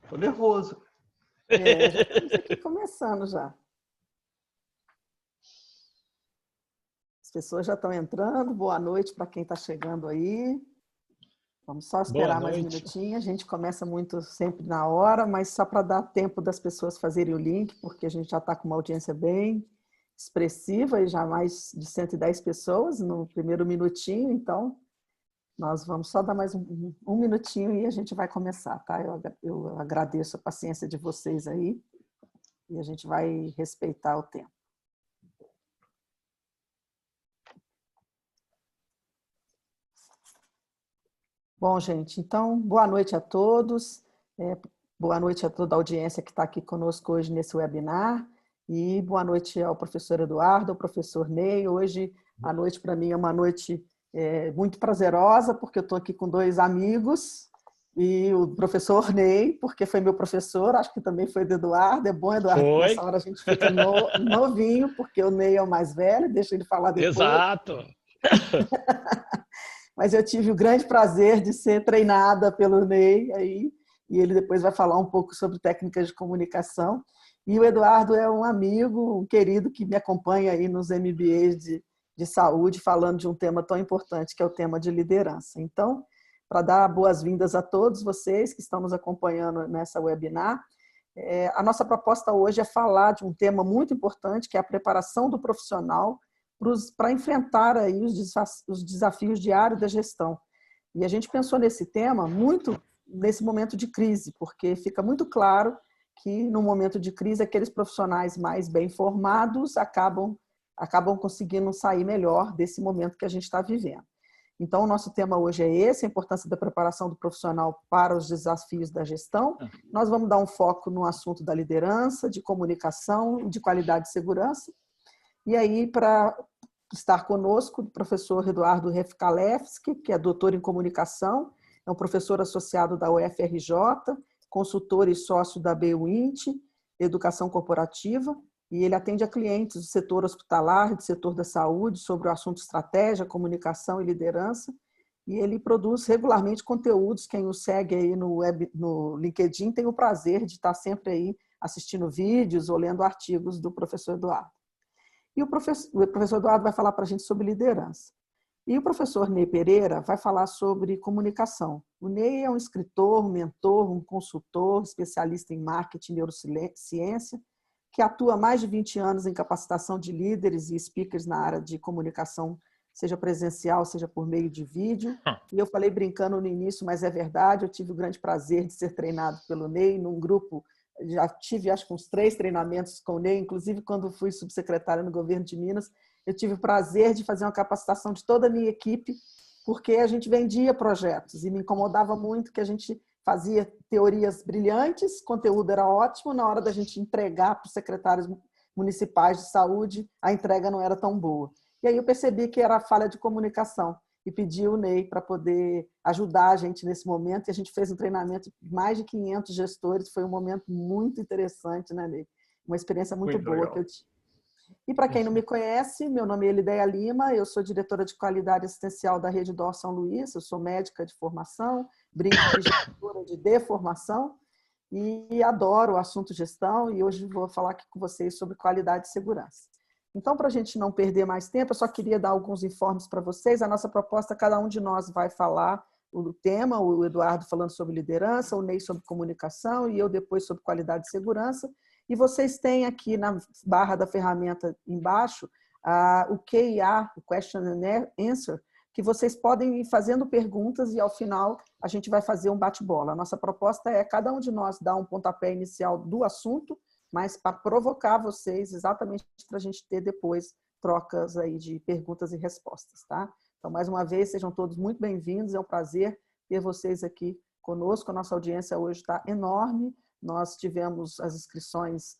Tô nervoso. Já estamos aqui começando já. As pessoas já estão entrando. Boa noite para quem está chegando aí. Vamos só Boa esperar mais um noite. minutinho. A gente começa muito sempre na hora, mas só para dar tempo das pessoas fazerem o link, porque a gente já está com uma audiência bem expressiva e já mais de 110 pessoas no primeiro minutinho. Então, nós vamos só dar mais um minutinho e a gente vai começar, tá? Eu agradeço a paciência de vocês aí e a gente vai respeitar o tempo. Bom, gente, então, boa noite a todos, boa noite a toda a audiência que está aqui conosco hoje nesse webinar, e boa noite ao professor Eduardo, ao professor Ney. Hoje, a noite para mim é uma noite muito prazerosa, porque eu estou aqui com dois amigos, e o professor Ney, porque foi meu professor, acho que também foi do Eduardo. É bom, Eduardo, que nessa hora a gente fica novinho, porque o Ney é o mais velho, deixa ele falar depois. Exato! Mas eu tive o grande prazer de ser treinada pelo Ney aí, e ele depois vai falar um pouco sobre técnicas de comunicação. E o Eduardo é um amigo, um querido que me acompanha aí nos MBAs de saúde, falando de um tema tão importante que é o tema de liderança. Então, para dar boas-vindas a todos vocês que estão nos acompanhando nessa webinar, a nossa proposta hoje é falar de um tema muito importante, que é a preparação do profissional para enfrentar aí os desafios diários da gestão. E a gente pensou nesse tema muito nesse momento de crise, porque fica muito claro que no momento de crise aqueles profissionais mais bem formados acabam conseguindo sair melhor desse momento que a gente está vivendo. Então, o nosso tema hoje é esse, a importância da preparação do profissional para os desafios da gestão. Nós vamos dar um foco no assunto da liderança, de comunicação, de qualidade e segurança. E aí, para estar conosco, o professor Eduardo Refkalevski, que é doutor em comunicação, é um professor associado da UFRJ, consultor e sócio da BWINT, Educação Corporativa, e ele atende a clientes do setor hospitalar, do setor da saúde, sobre o assunto estratégia, comunicação e liderança, e ele produz regularmente conteúdos. Quem o segue aí no LinkedIn tem o prazer de estar sempre aí assistindo vídeos ou lendo artigos do professor Eduardo. E o professor Eduardo vai falar para a gente sobre liderança. E o professor Ney Pereira vai falar sobre comunicação. O Ney é um escritor, um mentor, um consultor, especialista em marketing e neurociência, que atua há mais de 20 anos em capacitação de líderes e speakers na área de comunicação, seja presencial, seja por meio de vídeo. E eu falei brincando no início, mas é verdade, eu tive o grande prazer de ser treinado pelo Ney num grupo. Já tive, acho que uns 3 treinamentos com o Ney, inclusive quando fui subsecretária no governo de Minas, eu tive o prazer de fazer uma capacitação de toda a minha equipe, porque a gente vendia projetos e me incomodava muito que a gente fazia teorias brilhantes, conteúdo era ótimo, na hora da gente entregar para os secretários municipais de saúde, a entrega não era tão boa. E aí eu percebi que era falha de comunicação e pedi o Ney para poder ajudar a gente nesse momento, e a gente fez um treinamento de mais de 500 gestores, foi um momento muito interessante, né, Ney? Uma experiência muito boa legal que eu tive. E para quem não me conhece, meu nome é Elideia Lima, eu sou diretora de qualidade assistencial da Rede Dor São Luís, eu sou médica de formação, brinco de gestora de deformação e adoro o assunto gestão, e hoje vou falar aqui com vocês sobre qualidade e segurança. Então, para a gente não perder mais tempo, eu só queria dar alguns informes para vocês. A nossa proposta, cada um de nós vai falar o tema, o Eduardo falando sobre liderança, o Ney sobre comunicação e eu depois sobre qualidade e segurança. E vocês têm aqui na barra da ferramenta embaixo o QIA, o Question and Answer, que vocês podem ir fazendo perguntas e ao final a gente vai fazer um bate-bola. A nossa proposta é cada um de nós dar um pontapé inicial do assunto, mas para provocar vocês exatamente para a gente ter depois trocas aí de perguntas e respostas, tá? Então, mais uma vez, sejam todos muito bem-vindos, é um prazer ter vocês aqui conosco. A nossa audiência hoje está enorme. Nós tivemos as inscrições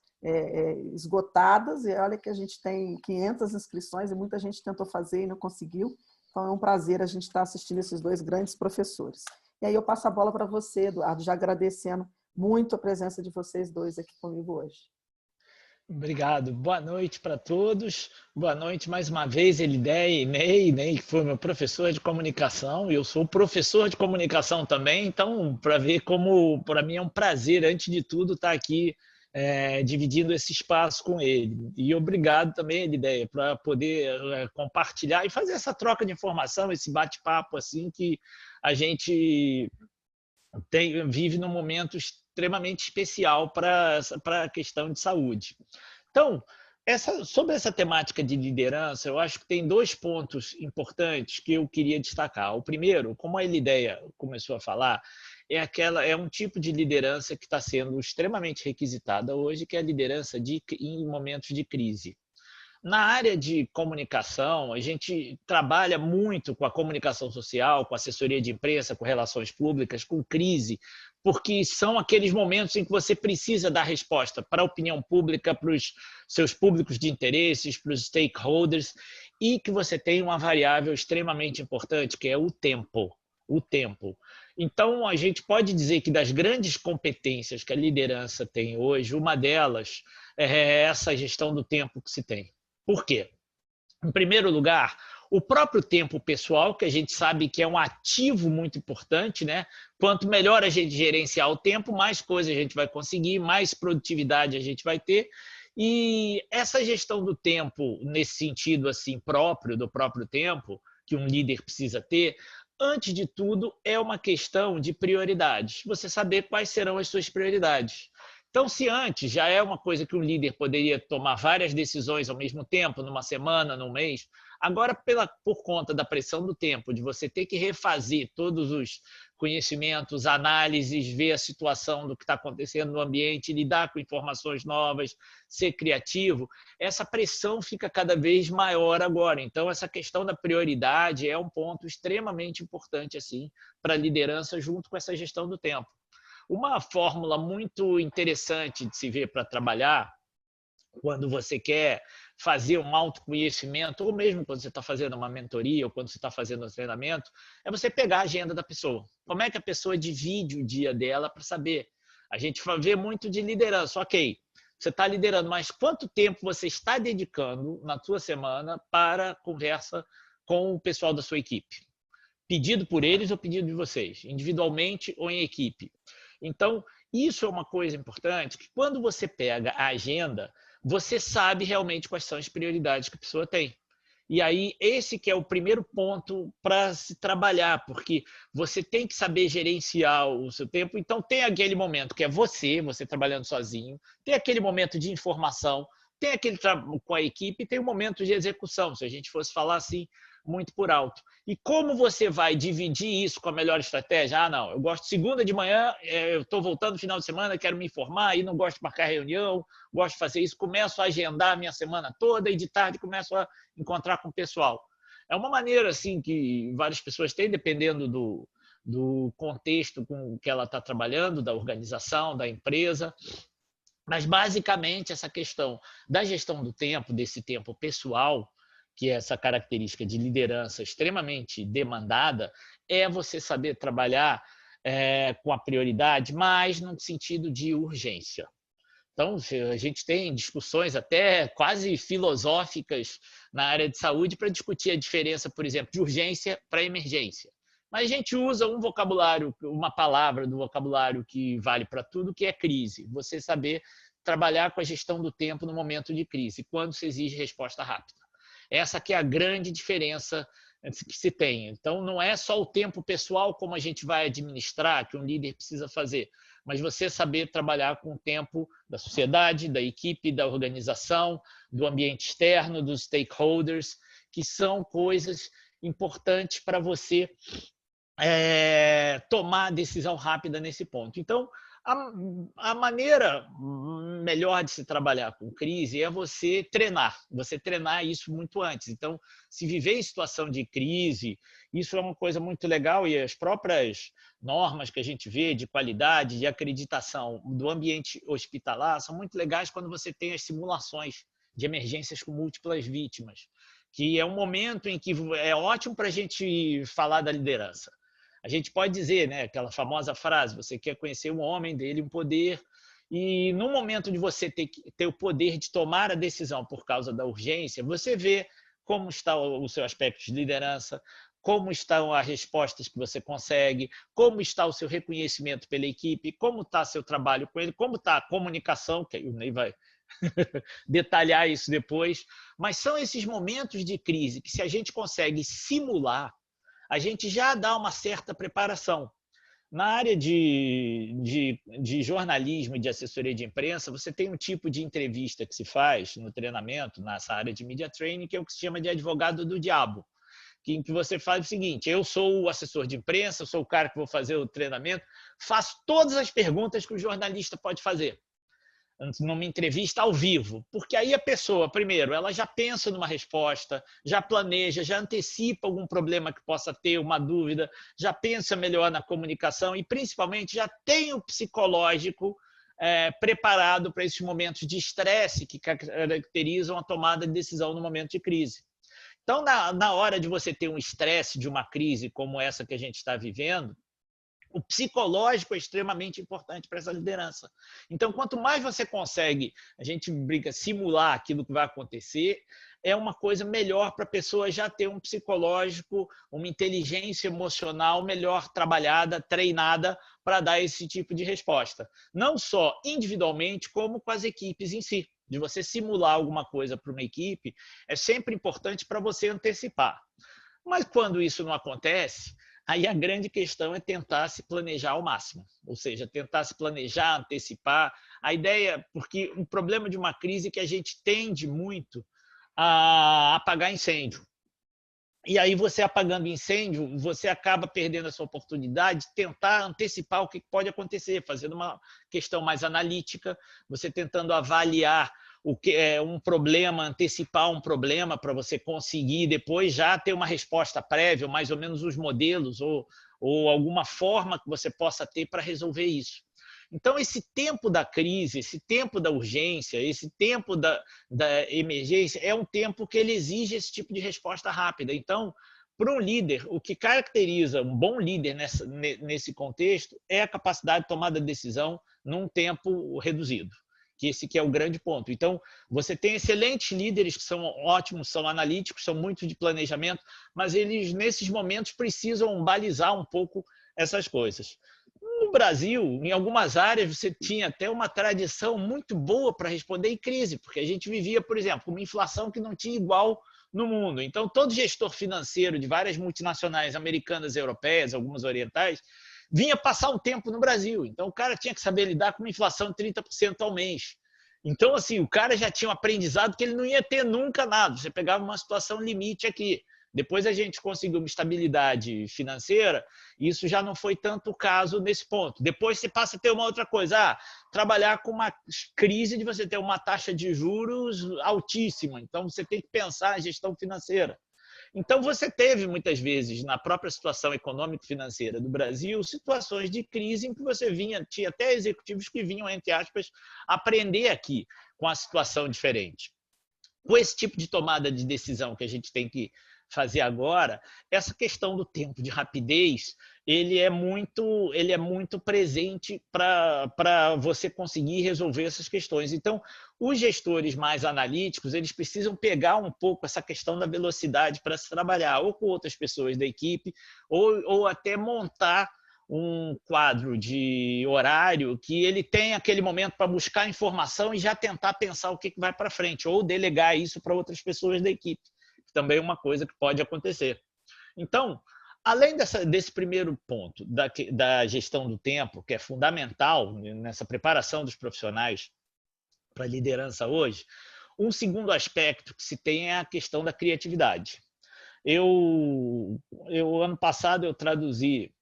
esgotadas e olha que a gente tem 500 inscrições e muita gente tentou fazer e não conseguiu. Então é um prazer a gente estar assistindo esses dois grandes professores. E aí eu passo a bola para você, Eduardo, já agradecendo muito a presença de vocês dois aqui comigo hoje. Obrigado. Boa noite para todos. Boa noite mais uma vez, Elideia e Ney, que foi meu professor de comunicação. Eu sou professor de comunicação também, então, para ver como, para mim é um prazer, antes de tudo, estar aqui dividindo esse espaço com ele. E obrigado também, Elideia, para poder compartilhar e fazer essa troca de informação, esse bate-papo assim que a gente vive num momento extremamente especial para a questão de saúde. Então, sobre essa temática de liderança, eu acho que tem dois pontos importantes que eu queria destacar. O primeiro, como a Elideia começou a falar, é um tipo de liderança que está sendo extremamente requisitada hoje, que é a liderança em momentos de crise. Na área de comunicação, a gente trabalha muito com a comunicação social, com assessoria de imprensa, com relações públicas, com crise, porque são aqueles momentos em que você precisa dar resposta para a opinião pública, para os seus públicos de interesses, para os stakeholders, e que você tem uma variável extremamente importante, que é o tempo. O tempo. Então, a gente pode dizer que das grandes competências que a liderança tem hoje, uma delas é essa gestão do tempo que se tem. Por quê? Em primeiro lugar, o próprio tempo pessoal, que a gente sabe que é um ativo muito importante, né? Quanto melhor a gente gerenciar o tempo, mais coisas a gente vai conseguir, mais produtividade a gente vai ter. E essa gestão do tempo, nesse sentido assim próprio, do próprio tempo, que um líder precisa ter, antes de tudo, é uma questão de prioridades. Você saber quais serão as suas prioridades. Então, se antes já é uma coisa que um líder poderia tomar várias decisões ao mesmo tempo, numa semana, num mês, agora, por conta da pressão do tempo, de você ter que refazer todos os conhecimentos, análises, ver a situação do que está acontecendo no ambiente, lidar com informações novas, ser criativo, essa pressão fica cada vez maior agora. Então, essa questão da prioridade é um ponto extremamente importante assim, para a liderança junto com essa gestão do tempo. Uma fórmula muito interessante de se ver para trabalhar, quando você quer fazer um autoconhecimento, ou mesmo quando você está fazendo uma mentoria, ou quando você está fazendo um treinamento, é você pegar a agenda da pessoa. Como é que a pessoa divide o dia dela para saber? A gente vê muito de liderança. Ok, você está liderando, mas quanto tempo você está dedicando na sua semana para conversa com o pessoal da sua equipe? Pedido por eles ou pedido de vocês? Individualmente ou em equipe? Então, isso é uma coisa importante, que quando você pega a agenda, você sabe realmente quais são as prioridades que a pessoa tem. E aí, esse que é o primeiro ponto para se trabalhar, porque você tem que saber gerenciar o seu tempo. Então, tem aquele momento que é você trabalhando sozinho, tem aquele momento de informação, tem aquele com a equipe, e tem o momento de execução, se a gente fosse falar assim, muito por alto. E como você vai dividir isso com a melhor estratégia? Ah, não, eu gosto de segunda de manhã, eu estou voltando no final de semana, quero me informar, aí não gosto de marcar reunião, gosto de fazer isso, começo a agendar a minha semana toda e de tarde começo a encontrar com o pessoal. É uma maneira assim que várias pessoas têm, dependendo do contexto com que ela está trabalhando, da organização, da empresa. Mas, basicamente, essa questão da gestão do tempo, desse tempo pessoal, que é essa característica de liderança extremamente demandada, é você saber trabalhar com a prioridade, mas no sentido de urgência. Então, a gente tem discussões até quase filosóficas na área de saúde para discutir a diferença, por exemplo, de urgência para emergência. Mas a gente usa um vocabulário, uma palavra do vocabulário que vale para tudo, que é crise. Você saber trabalhar com a gestão do tempo no momento de crise, quando se exige resposta rápida. Essa que é a grande diferença que se tem. Então, não é só o tempo pessoal como a gente vai administrar, que um líder precisa fazer, mas você saber trabalhar com o tempo da sociedade, da equipe, da organização, do ambiente externo, dos stakeholders, que são coisas importantes para você tomar decisão rápida nesse ponto. Então, a maneira melhor de se trabalhar com crise é você treinar isso muito antes. Então, se viver em situação de crise, isso é uma coisa muito legal e as próprias normas que a gente vê de qualidade, de acreditação do ambiente hospitalar são muito legais quando você tem as simulações de emergências com múltiplas vítimas, que é um momento em que é ótimo para a gente falar da liderança. A gente pode dizer, né, aquela famosa frase, você quer conhecer um homem, dele um poder, E no momento de você ter o poder de tomar a decisão por causa da urgência, você vê como está o seu aspecto de liderança, como estão as respostas que você consegue, como está o seu reconhecimento pela equipe, como está seu trabalho com ele, como está a comunicação, que o Ney vai detalhar isso depois. Mas são esses momentos de crise que, se a gente consegue simular, a gente já dá uma certa preparação. Na área de jornalismo e de assessoria de imprensa, você tem um tipo de entrevista que se faz no treinamento, nessa área de media training, que é o que se chama de advogado do diabo, em que você faz o seguinte: eu sou o assessor de imprensa, eu sou o cara que vou fazer o treinamento, faço todas as perguntas que o jornalista pode fazer numa entrevista ao vivo, porque aí a pessoa, primeiro, ela já pensa numa resposta, já planeja, já antecipa algum problema que possa ter, uma dúvida, já pensa melhor na comunicação e, principalmente, já tem o psicológico preparado para esses momentos de estresse que caracterizam a tomada de decisão no momento de crise. Então, na hora de você ter um estresse de uma crise como essa que a gente está vivendo, o psicológico é extremamente importante para essa liderança. Então, quanto mais você consegue, a gente brinca, simular aquilo que vai acontecer, é uma coisa melhor para a pessoa já ter um psicológico, uma inteligência emocional melhor trabalhada, treinada para dar esse tipo de resposta. Não só individualmente, como com as equipes em si. De você simular alguma coisa para uma equipe, é sempre importante para você antecipar. Mas quando isso não acontece, aí a grande questão é tentar se planejar ao máximo, ou seja, tentar se planejar, antecipar. A ideia, porque o problema de uma crise é que a gente tende muito a apagar incêndio. E aí você apagando incêndio, você acaba perdendo essa oportunidade de tentar antecipar o que pode acontecer, fazendo uma questão mais analítica, você tentando avaliar o que é um problema, antecipar um problema para você conseguir depois já ter uma resposta prévia, ou mais ou menos os modelos ou alguma forma que você possa ter para resolver isso. Então, esse tempo da crise, esse tempo da urgência, esse tempo da emergência, é um tempo que ele exige esse tipo de resposta rápida. Então, para um líder, o que caracteriza um bom líder nesse contexto é a capacidade de tomada de decisão num tempo reduzido. Que esse que é o grande ponto. Então, você tem excelentes líderes que são ótimos, são analíticos, são muito de planejamento, mas eles, nesses momentos, precisam balizar um pouco essas coisas. No Brasil, em algumas áreas, você tinha até uma tradição muito boa para responder em crise, porque a gente vivia, por exemplo, uma inflação que não tinha igual no mundo. Então, todo gestor financeiro de várias multinacionais americanas e europeias, algumas orientais, vinha passar um tempo no Brasil. Então, o cara tinha que saber lidar com uma inflação de 30% ao mês. Então, assim, o cara já tinha um aprendizado que ele não ia ter nunca nada. Você pegava uma situação limite aqui. Depois a gente conseguiu uma estabilidade financeira, e isso já não foi tanto o caso nesse ponto. Depois você passa a ter uma outra coisa, trabalhar com uma crise de você ter uma taxa de juros altíssima. Então, você tem que pensar a gestão financeira. Então, você teve, muitas vezes, na própria situação econômico-financeira do Brasil, situações de crise em que você tinha até executivos que vinham, entre aspas, aprender aqui com a situação diferente. Com esse tipo de tomada de decisão que a gente tem que fazer agora, essa questão do tempo de rapidez, ele é muito presente para você conseguir resolver essas questões. Então, os gestores mais analíticos, eles precisam pegar um pouco essa questão da velocidade para se trabalhar, ou com outras pessoas da equipe, ou até montar um quadro de horário que ele tem aquele momento para buscar informação e já tentar pensar o que vai para frente, ou delegar isso para outras pessoas da equipe. Também é uma coisa que pode acontecer. Então, além desse primeiro ponto da gestão do tempo, que é fundamental nessa preparação dos profissionais para a liderança hoje, um segundo aspecto que se tem é a questão da criatividade. Ano passado, eu traduzi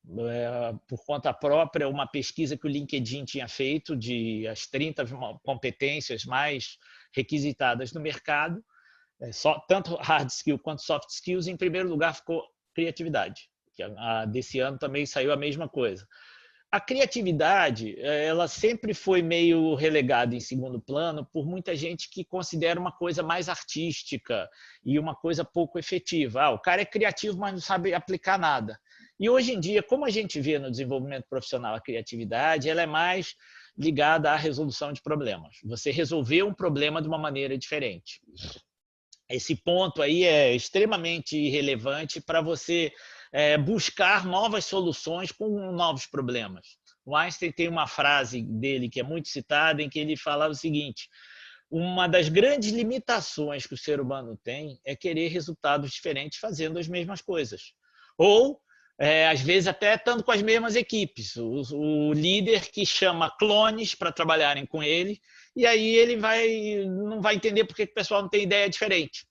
por conta própria uma pesquisa que o LinkedIn tinha feito de as 30 competências mais requisitadas no mercado, tanto hard skill quanto soft skills. Em primeiro lugar ficou criatividade, que desse ano também saiu a mesma coisa. A criatividade, ela sempre foi meio relegada em segundo plano por muita gente que considera uma coisa mais artística e uma coisa pouco efetiva. O cara é criativo, mas não sabe aplicar nada. E hoje em dia, como a gente vê no desenvolvimento profissional a criatividade, ela é mais ligada à resolução de problemas. Você resolveu um problema de uma maneira diferente. Esse ponto aí é extremamente relevante para você buscar novas soluções com novos problemas. O Einstein tem uma frase dele que é muito citada, em que ele fala o seguinte: uma das grandes limitações que o ser humano tem é querer resultados diferentes fazendo as mesmas coisas. Ou, às vezes, até estando com as mesmas equipes. O líder que chama clones para trabalharem com ele, e aí ele não vai entender por que o pessoal não tem ideia diferente.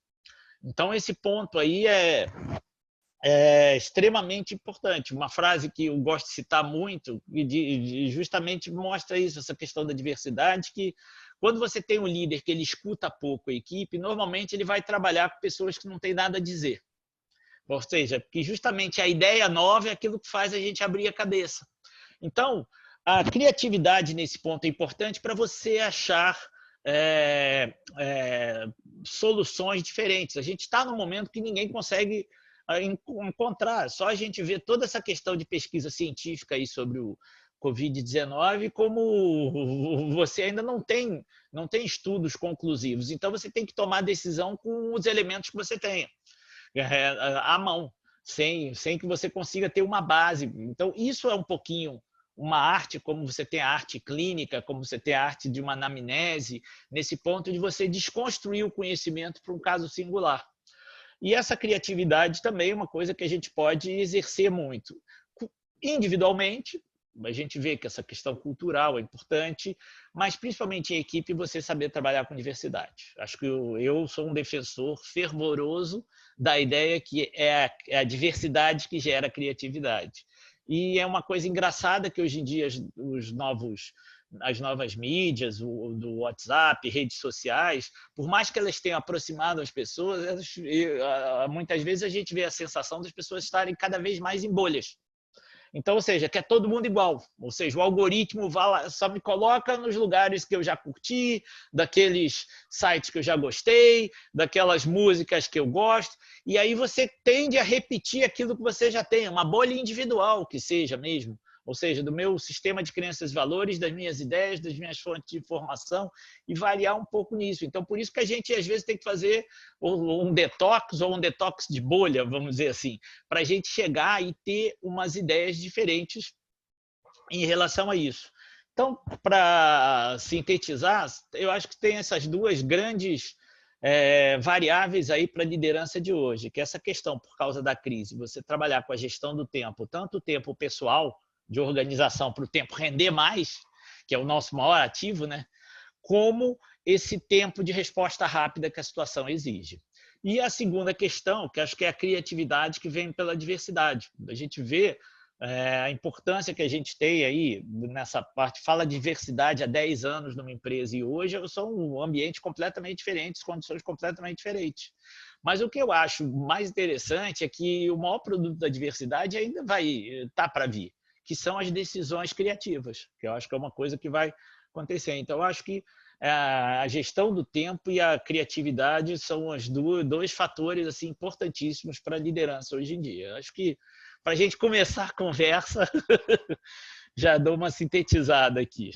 Então, esse ponto aí é extremamente importante. Uma frase que eu gosto de citar muito, e justamente mostra isso, essa questão da diversidade, que quando você tem um líder que ele escuta pouco a equipe, normalmente ele vai trabalhar com pessoas que não têm nada a dizer. Ou seja, que justamente a ideia nova é aquilo que faz a gente abrir a cabeça. Então, a criatividade nesse ponto é importante para você achar soluções diferentes. A gente está num momento que ninguém consegue encontrar. Só a gente vê toda essa questão de pesquisa científica aí sobre o Covid-19, como você ainda não tem estudos conclusivos. Então, você tem que tomar decisão com os elementos que você tenha à mão, sem que você consiga ter uma base. Então, isso é um pouquinho uma arte, como você tem a arte clínica, como você tem a arte de uma anamnese, nesse ponto de você desconstruir o conhecimento para um caso singular. E essa criatividade também é uma coisa que a gente pode exercer muito. Individualmente, a gente vê que essa questão cultural é importante, mas principalmente em equipe você saber trabalhar com diversidade. Acho que eu sou um defensor fervoroso da ideia que é a diversidade que gera criatividade. E é uma coisa engraçada que hoje em dia as novas mídias, do WhatsApp, redes sociais, por mais que elas tenham aproximado as pessoas, muitas vezes a gente vê a sensação das pessoas estarem cada vez mais em bolhas. Então, ou seja, que é todo mundo igual. Ou seja, o algoritmo só me coloca nos lugares que eu já curti, daqueles sites que eu já gostei, daquelas músicas que eu gosto. E aí você tende a repetir aquilo que você já tem, uma bolha individual que seja mesmo. Ou seja, do meu sistema de crenças e valores, das minhas ideias, das minhas fontes de informação, e variar um pouco nisso. Então, por isso que a gente, às vezes, tem que fazer um detox ou um detox de bolha, vamos dizer assim, para a gente chegar e ter umas ideias diferentes em relação a isso. Então, para sintetizar, eu acho que tem essas duas grandes variáveis aí para a liderança de hoje, que é essa questão, por causa da crise, você trabalhar com a gestão do tempo, tanto o tempo pessoal, de organização para o tempo render mais, que é o nosso maior ativo, né? Como esse tempo de resposta rápida que a situação exige. E a segunda questão, que acho que é a criatividade que vem pela diversidade. A gente vê a importância que a gente tem aí nessa parte, fala de diversidade há 10 anos numa empresa e hoje são um ambiente completamente diferentes, condições completamente diferentes. Mas o que eu acho mais interessante é que o maior produto da diversidade ainda vai estar para vir, que são as decisões criativas, que eu acho que é uma coisa que vai acontecer. Então, eu acho que a gestão do tempo e a criatividade são os dois fatores assim, importantíssimos para a liderança hoje em dia. Eu acho que, para a gente começar a conversa, já dou uma sintetizada aqui.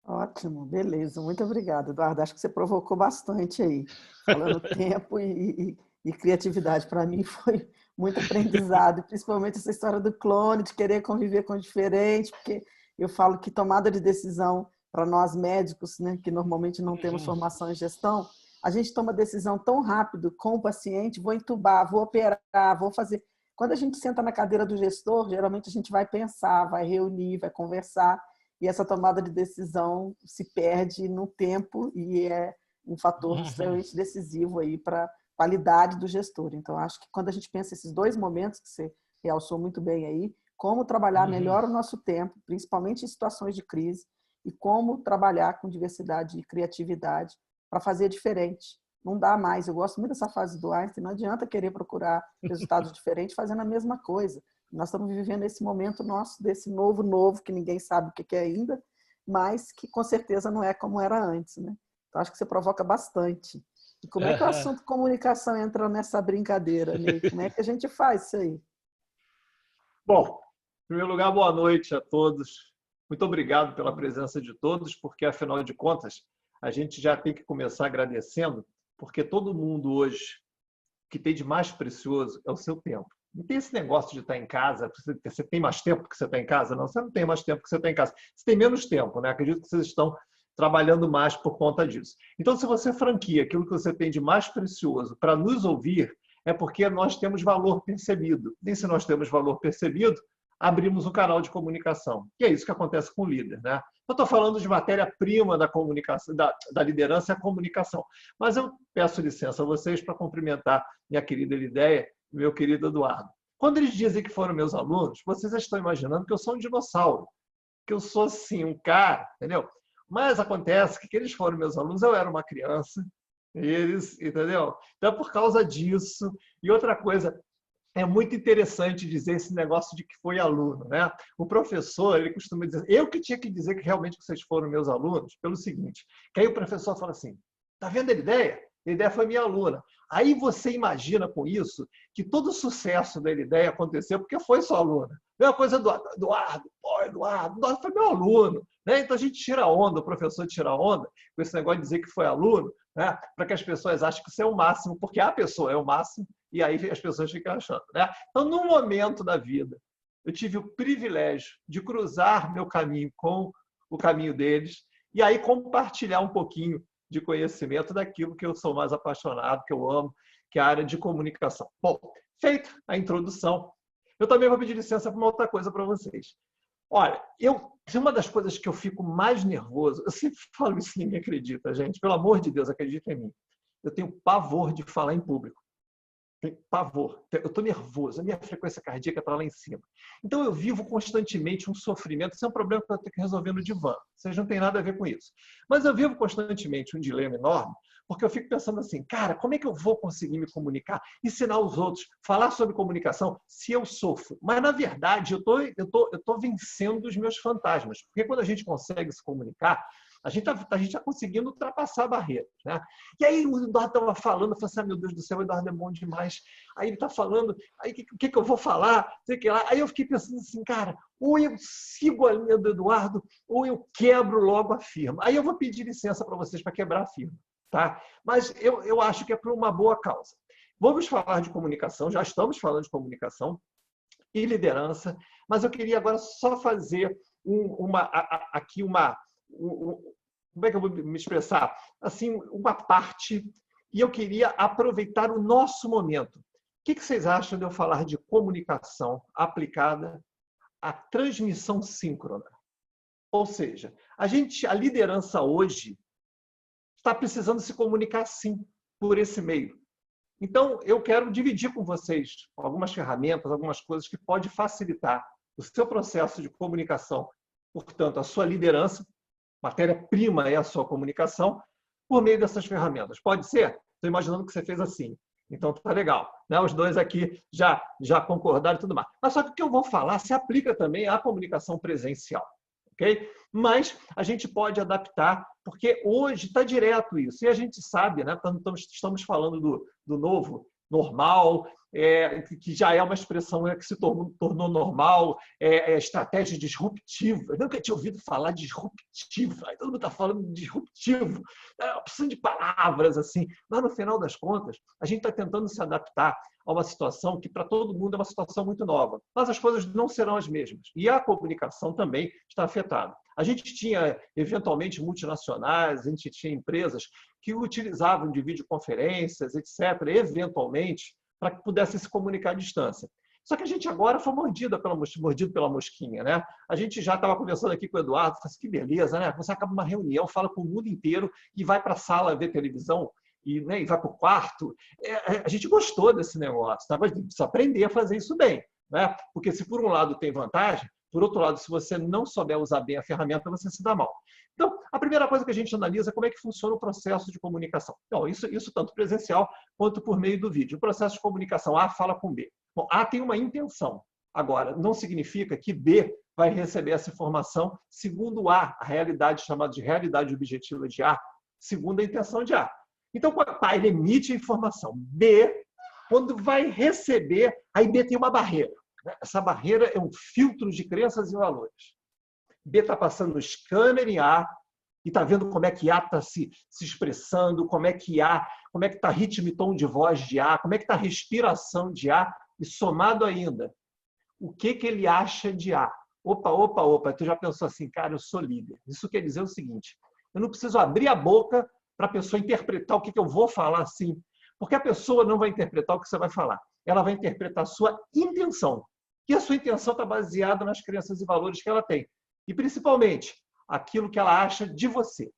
Ótimo, beleza. Muito obrigada, Eduardo. Acho que você provocou bastante aí, falando tempo e criatividade. Para mim foi muito aprendizado, principalmente essa história do clone, de querer conviver com o diferente, porque eu falo que tomada de decisão para nós médicos, né, que normalmente não temos formação em gestão, a gente toma decisão tão rápido com o paciente, vou entubar, vou operar, vou fazer. Quando a gente senta na cadeira do gestor, geralmente a gente vai pensar, vai reunir, vai conversar, e essa tomada de decisão se perde no tempo e é um fator extremamente decisivo aí para a qualidade do gestor. Então, acho que quando a gente pensa esses dois momentos que você realçou muito bem aí, como trabalhar melhor o nosso tempo, principalmente em situações de crise, e como trabalhar com diversidade e criatividade para fazer diferente. Não dá mais. Eu gosto muito dessa fase do Einstein, não adianta querer procurar resultados diferentes fazendo a mesma coisa. Nós estamos vivendo esse momento nosso, desse novo, que ninguém sabe o que é ainda, mas que com certeza não é como era antes, né? Então, acho que você provoca bastante. E como é que o assunto comunicação entra nessa brincadeira, Ney? Como é que a gente faz isso aí? Bom, em primeiro lugar, boa noite a todos. Muito obrigado pela presença de todos, porque, afinal de contas, a gente já tem que começar agradecendo, porque todo mundo hoje, o que tem de mais precioso é o seu tempo. Não tem esse negócio de estar em casa, você tem mais tempo que você está em casa? Não, você não tem mais tempo que você está em casa. Você tem menos tempo, né? Acredito que vocês estão trabalhando mais por conta disso. Então, se você franquia aquilo que você tem de mais precioso para nos ouvir, é porque nós temos valor percebido. E se nós temos valor percebido, abrimos um canal de comunicação. E é isso que acontece com o líder, né? Eu estou falando de matéria-prima da comunicação, da liderança e a comunicação. Mas eu peço licença a vocês para cumprimentar minha querida Lideia e meu querido Eduardo. Quando eles dizem que foram meus alunos, vocês já estão imaginando que eu sou um dinossauro, que eu sou, assim, um cara, entendeu? Mas acontece que eles foram meus alunos, eu era uma criança, eles, entendeu? Então, por causa disso. E outra coisa, é muito interessante dizer esse negócio de que foi aluno, né? O professor, ele costuma dizer, eu que tinha que dizer que realmente vocês foram meus alunos, pelo seguinte, que aí o professor fala assim, tá vendo a ideia? A ideia foi minha aluna. Aí você imagina com isso que todo o sucesso da ideia aconteceu porque foi sua aluna. Mesma coisa do Eduardo, Eduardo foi meu aluno. Né? Então a gente tira onda, o professor tira onda com esse negócio de dizer que foi aluno, né? Para que as pessoas achem que isso é o máximo, porque a pessoa é o máximo, e aí as pessoas ficam achando. Né? Então, num momento da vida, eu tive o privilégio de cruzar meu caminho com o caminho deles, e aí compartilhar um pouquinho de conhecimento daquilo que eu sou mais apaixonado, que eu amo, que é a área de comunicação. Bom, feita a introdução, eu também vou pedir licença para uma outra coisa para vocês. Olha, uma das coisas que eu fico mais nervoso, eu sempre falo isso, ninguém acredita, gente, pelo amor de Deus, acredita em mim. Eu tenho pavor de falar em público. Tenho pavor. Eu estou nervoso, a minha frequência cardíaca está lá em cima. Então, eu vivo constantemente um sofrimento. Isso é um problema que eu tenho que resolver no divã. Vocês não têm nada a ver com isso. Mas eu vivo constantemente um dilema enorme, porque eu fico pensando assim, cara, como é que eu vou conseguir me comunicar, ensinar os outros, falar sobre comunicação, se eu sofro? Mas, na verdade, eu tô vencendo os meus fantasmas. Porque quando a gente consegue se comunicar, a gente está conseguindo ultrapassar barreiras. Né? E aí o Eduardo estava falando, eu falei assim, meu Deus do céu, o Eduardo é bom demais. Aí ele está falando, aí o que eu vou falar? Sei que lá. Aí eu fiquei pensando assim, cara, ou eu sigo a linha do Eduardo, ou eu quebro logo a firma. Aí eu vou pedir licença para vocês para quebrar a firma. Tá? Mas eu acho que é por uma boa causa. Vamos falar de comunicação, já estamos falando de comunicação e liderança, mas eu queria agora só fazer como é que eu vou me expressar? Assim, uma parte, e eu queria aproveitar o nosso momento. O que vocês acham de eu falar de comunicação aplicada à transmissão síncrona? Ou seja, a liderança hoje está precisando se comunicar sim por esse meio. Então, eu quero dividir com vocês algumas ferramentas, algumas coisas que podem facilitar o seu processo de comunicação, portanto, a sua liderança, matéria-prima é a sua comunicação, por meio dessas ferramentas. Pode ser? Estou imaginando que você fez assim. Então, tá legal. Né? Os dois aqui já concordaram e tudo mais. Mas só que o que eu vou falar se aplica também à comunicação presencial. Okay? Mas a gente pode adaptar, porque hoje está direto isso. E a gente sabe, né? Estamos falando do novo normal, que já é uma expressão que se tornou normal, estratégia disruptiva. Eu nunca tinha ouvido falar de disruptivo, todo mundo está falando de disruptivo, é uma opção de palavras, assim. Mas, no final das contas, a gente está tentando se adaptar a uma situação que, para todo mundo, é uma situação muito nova. Mas as coisas não serão as mesmas. E a comunicação também está afetada. A gente tinha, eventualmente, multinacionais, a gente tinha empresas que utilizavam de videoconferências, etc., eventualmente, para que pudessem se comunicar à distância. Só que a gente agora foi mordido pela mosquinha. Né? A gente já estava conversando aqui com o Eduardo, falei assim, que beleza, né? Você acaba uma reunião, fala com o mundo inteiro e vai para a sala ver televisão e vai para o quarto. A gente gostou desse negócio, tá? Mas precisa aprender a fazer isso bem. Né? Porque se por um lado tem vantagem, por outro lado, se você não souber usar bem a ferramenta, você se dá mal. Então, a primeira coisa que a gente analisa é como é que funciona o processo de comunicação. Então, isso tanto presencial quanto por meio do vídeo. O processo de comunicação, A fala com B. Bom, A tem uma intenção. Agora, não significa que B vai receber essa informação segundo A, a realidade chamada de realidade objetiva de A, segundo a intenção de A. Então, A, ele emite a informação. B, quando vai receber, aí B tem uma barreira. Essa barreira é um filtro de crenças e valores. B está passando no scanner em A e está vendo como é que A está se expressando, como é que está ritmo e tom de voz de A, como é que está a respiração de A, e somado ainda, o que ele acha de A. Opa, tu já pensou assim, cara, eu sou líder. Isso quer dizer o seguinte, eu não preciso abrir a boca para a pessoa interpretar o que eu vou falar assim, porque a pessoa não vai interpretar o que você vai falar, ela vai interpretar a sua intenção. E a sua intenção está baseada nas crenças e valores que ela tem. E, principalmente, aquilo que ela acha de você.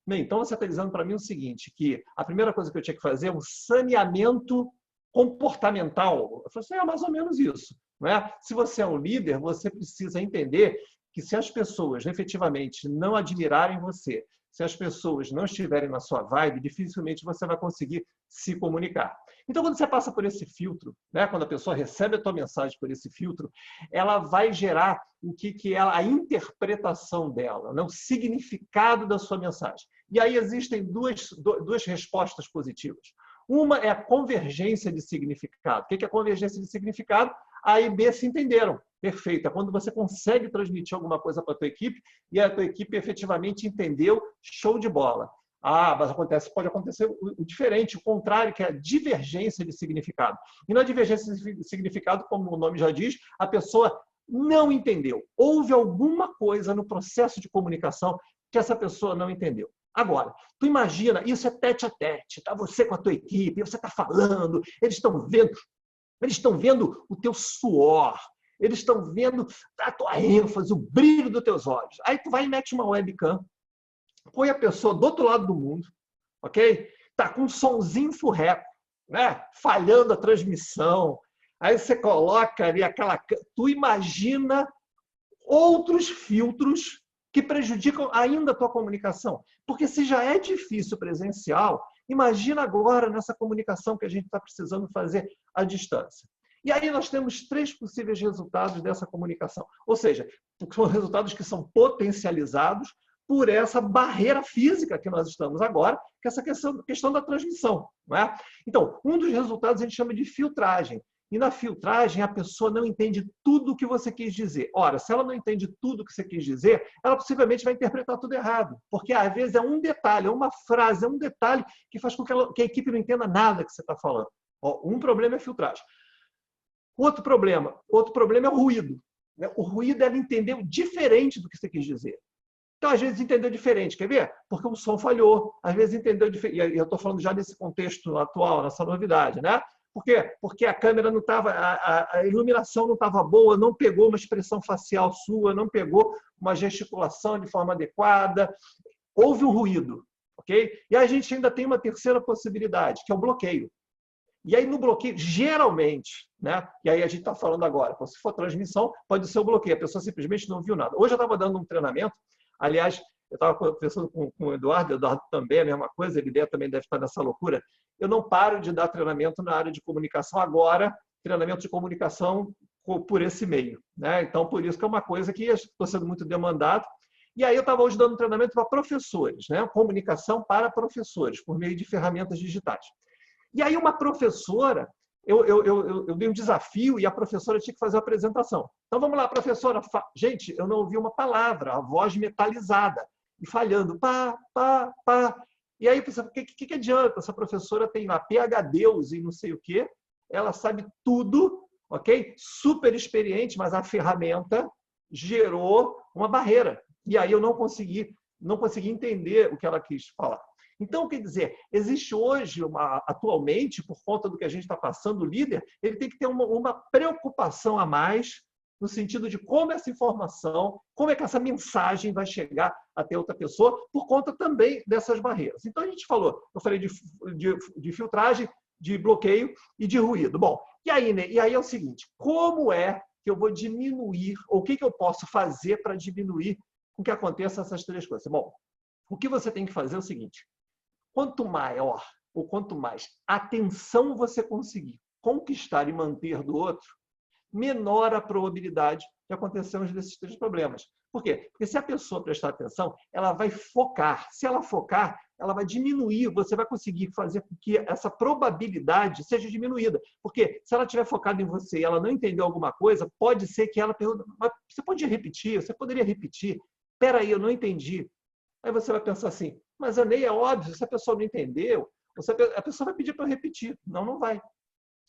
Bem, então, você está dizendo para mim o seguinte, que a primeira coisa que eu tinha que fazer é um saneamento comportamental. Eu falei assim, é mais ou menos isso. Não é? Se você é um líder, você precisa entender que se as pessoas efetivamente não admirarem você, se as pessoas não estiverem na sua vibe, dificilmente você vai conseguir se comunicar. Então, quando você passa por esse filtro, né, quando a pessoa recebe a tua mensagem por esse filtro, ela vai gerar o que é a interpretação dela, né, o significado da sua mensagem. E aí existem duas respostas positivas. Uma é a convergência de significado. O que é a convergência de significado? A e B se entenderam. Perfeito. É quando você consegue transmitir alguma coisa para a tua equipe e a tua equipe efetivamente entendeu, show de bola. Ah, mas pode acontecer o diferente, o contrário, que é a divergência de significado. E na divergência de significado, como o nome já diz, a pessoa não entendeu. Houve alguma coisa no processo de comunicação que essa pessoa não entendeu. Agora, tu imagina, isso é tete a tete, tá? Você com a tua equipe, você está falando, eles estão vendo o teu suor, eles estão vendo a tua ênfase, o brilho dos teus olhos. Aí tu vai e mete uma webcam, põe a pessoa do outro lado do mundo, ok? Tá com um sonzinho furreco, né? Falhando a transmissão. Aí você coloca ali aquela... Tu imagina outros filtros que prejudicam ainda a tua comunicação. Porque se já é difícil presencial, imagina agora nessa comunicação que a gente está precisando fazer à distância. E aí nós temos 3 possíveis resultados dessa comunicação. Ou seja, são resultados que são potencializados por essa barreira física que nós estamos agora, que é essa questão da transmissão. Não é? Então, um dos resultados a gente chama de filtragem. E na filtragem, a pessoa não entende tudo o que você quis dizer. Ora, se ela não entende tudo o que você quis dizer, ela possivelmente vai interpretar tudo errado. Porque, às vezes, é um detalhe, é uma frase, é um detalhe que faz com que a equipe não entenda nada que você está falando. Ó, um problema é a filtragem. Outro problema é o ruído. O ruído é ela entender diferente do que você quis dizer. Então, às vezes, entendeu diferente. Quer ver? Porque o som falhou. Às vezes, entendeu diferente. E eu estou falando já desse contexto atual, nessa novidade, né? Por quê? Porque a câmera não estava, a iluminação não estava boa, não pegou uma expressão facial sua, não pegou uma gesticulação de forma adequada. Houve um ruído, ok? E a gente ainda tem uma terceira possibilidade, que é o bloqueio. E aí, no bloqueio, geralmente, né? E aí a gente está falando agora, se for transmissão, pode ser o bloqueio, a pessoa simplesmente não viu nada. Hoje eu estava dando um treinamento, aliás, eu estava conversando com o Eduardo também é a mesma coisa, ele também deve estar nessa loucura. Eu não paro de dar treinamento na área de comunicação agora, treinamento de comunicação por esse meio, né? Então, por isso que é uma coisa que estou sendo muito demandado. E aí eu estava hoje dando treinamento para professores, né? Comunicação para professores, por meio de ferramentas digitais. E aí uma professora, eu dei um desafio e a professora tinha que fazer a apresentação. Então, vamos lá, professora. Gente, eu não ouvi uma palavra, a voz metalizada e falhando. Pá, pá, pá. E aí, o que adianta? Essa professora tem lá PhDs e não sei o quê, ela sabe tudo, ok? Super experiente, mas a ferramenta gerou uma barreira. E aí eu não consegui entender o que ela quis falar. Então, quer dizer, existe hoje, atualmente, por conta do que a gente está passando, o líder, ele tem que ter uma preocupação a mais no sentido de como essa informação, como é que essa mensagem vai chegar até outra pessoa, por conta também dessas barreiras. Então, a gente falou, eu falei de filtragem, de bloqueio e de ruído. Bom, e aí, né? E aí é o seguinte, como é que eu vou diminuir, ou o que eu posso fazer para diminuir com que aconteça essas 3 coisas? Bom, o que você tem que fazer é o seguinte, quanto maior ou quanto mais atenção você conseguir conquistar e manter do outro, menor a probabilidade de acontecer um desses 3 problemas. Por quê? Porque se a pessoa prestar atenção, ela vai focar. Se ela focar, ela vai diminuir, você vai conseguir fazer com que essa probabilidade seja diminuída. Porque se ela estiver focada em você e ela não entendeu alguma coisa, pode ser que ela pergunte, mas você podia repetir? Você poderia repetir? Espera aí, eu não entendi. Aí você vai pensar assim, mas Ney, é óbvio, se a pessoa não entendeu, a pessoa vai pedir para eu repetir. Não, não vai.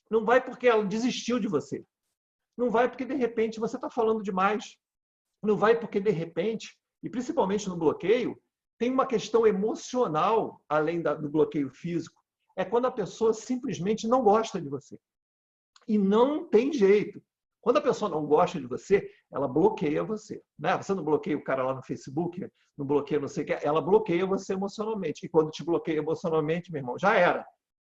Não vai porque ela desistiu de você. Não vai porque, de repente, você está falando demais. Não vai porque, de repente, e principalmente no bloqueio, tem uma questão emocional, além do bloqueio físico. É quando a pessoa simplesmente não gosta de você. E não tem jeito. Quando a pessoa não gosta de você, ela bloqueia você. Né? Você não bloqueia o cara lá no Facebook, não bloqueia não sei o que, ela bloqueia você emocionalmente. E quando te bloqueia emocionalmente, meu irmão, já era.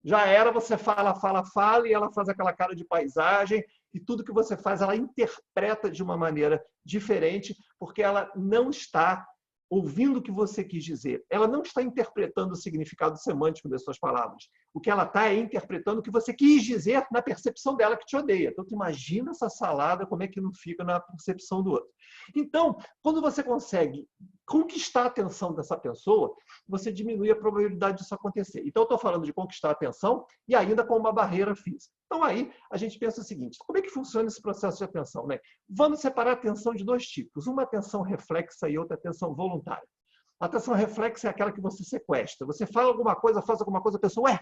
Já era, você fala, fala, fala, e ela faz aquela cara de paisagem, e tudo que você faz, ela interpreta de uma maneira diferente, porque ela não está ouvindo o que você quis dizer. Ela não está interpretando o significado semântico das suas palavras. O que ela está é interpretando o que você quis dizer na percepção dela que te odeia. Então, tu imagina essa salada, como é que não fica na percepção do outro. Então, quando você consegue conquistar a atenção dessa pessoa, você diminui a probabilidade disso acontecer. Então, eu estou falando de conquistar a atenção e ainda com uma barreira física. Então, aí, a gente pensa o seguinte, como é que funciona esse processo de atenção? Né? Vamos separar a atenção de dois tipos. Uma atenção reflexa e outra atenção voluntária. A atenção reflexa é aquela que você sequestra. Você fala alguma coisa, faz alguma coisa, a pessoa,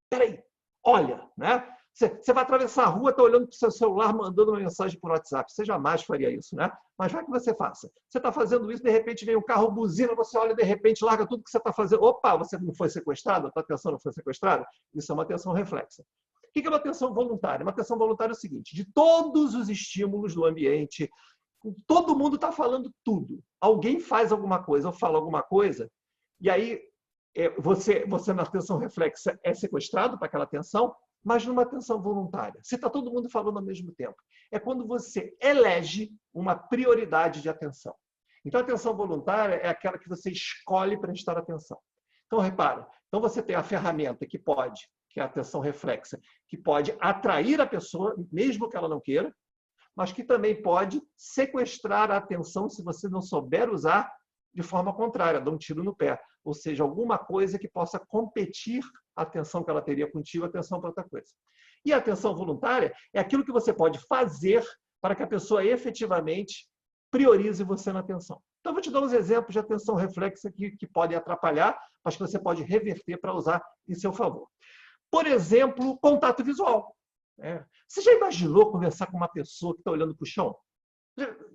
peraí, olha, né? Você vai atravessar a rua, está olhando para o seu celular, mandando uma mensagem por WhatsApp. Você jamais faria isso, né? Mas vai que você faça. Você está fazendo isso, de repente vem um carro, buzina, você olha, de repente larga tudo que você está fazendo. Opa, você não foi sequestrado? A tua atenção não foi sequestrada? Isso é uma atenção reflexa. O que é uma atenção voluntária? Uma atenção voluntária é o seguinte, de todos os estímulos do ambiente, todo mundo está falando tudo. Alguém faz alguma coisa ou fala alguma coisa, e aí você na atenção reflexa é sequestrado para aquela atenção, mas numa atenção voluntária. Se está todo mundo falando ao mesmo tempo. É quando você elege uma prioridade de atenção. Então, a atenção voluntária é aquela que você escolhe prestar atenção. Então, repara, então você tem a ferramenta que é a atenção reflexa, que pode atrair a pessoa, mesmo que ela não queira, mas que também pode sequestrar a atenção se você não souber usar de forma contrária, dar um tiro no pé. Ou seja, alguma coisa que possa competir a atenção que ela teria contigo, a atenção para outra coisa. E a atenção voluntária é aquilo que você pode fazer para que a pessoa efetivamente priorize você na atenção. Então, eu vou te dar uns exemplos de atenção reflexa que podem atrapalhar, mas que você pode reverter para usar em seu favor. Por exemplo, contato visual. Você já imaginou conversar com uma pessoa que está olhando para o chão?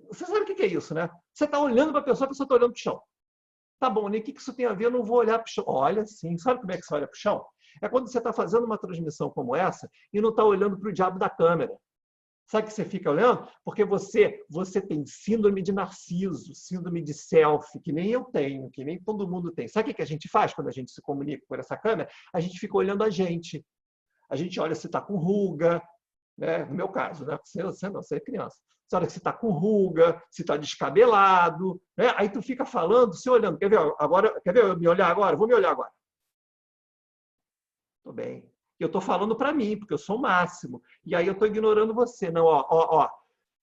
Você sabe o que é isso, né? Você está olhando para a pessoa está olhando para o chão. Tá bom, Ney, o que isso tem a ver? Eu não vou olhar para o chão. Olha, sim. Sabe como é que você olha para o chão? É quando você está fazendo uma transmissão como essa e não está olhando para o diabo da câmera. Sabe que você fica olhando? Porque você tem síndrome de narciso, síndrome de selfie, que nem eu tenho, que nem todo mundo tem. Sabe o que a gente faz quando a gente se comunica por essa câmera? A gente fica olhando a gente. A gente olha se está com ruga, né? No meu caso, né? Você não, você é criança. Você olha se está com ruga, se está descabelado, né? Aí tu fica falando, se olhando. Quer ver agora? Quer ver eu me olhar agora? Vou me olhar agora. Tô bem. Eu estou falando para mim, porque eu sou o máximo. E aí eu estou ignorando você. Não,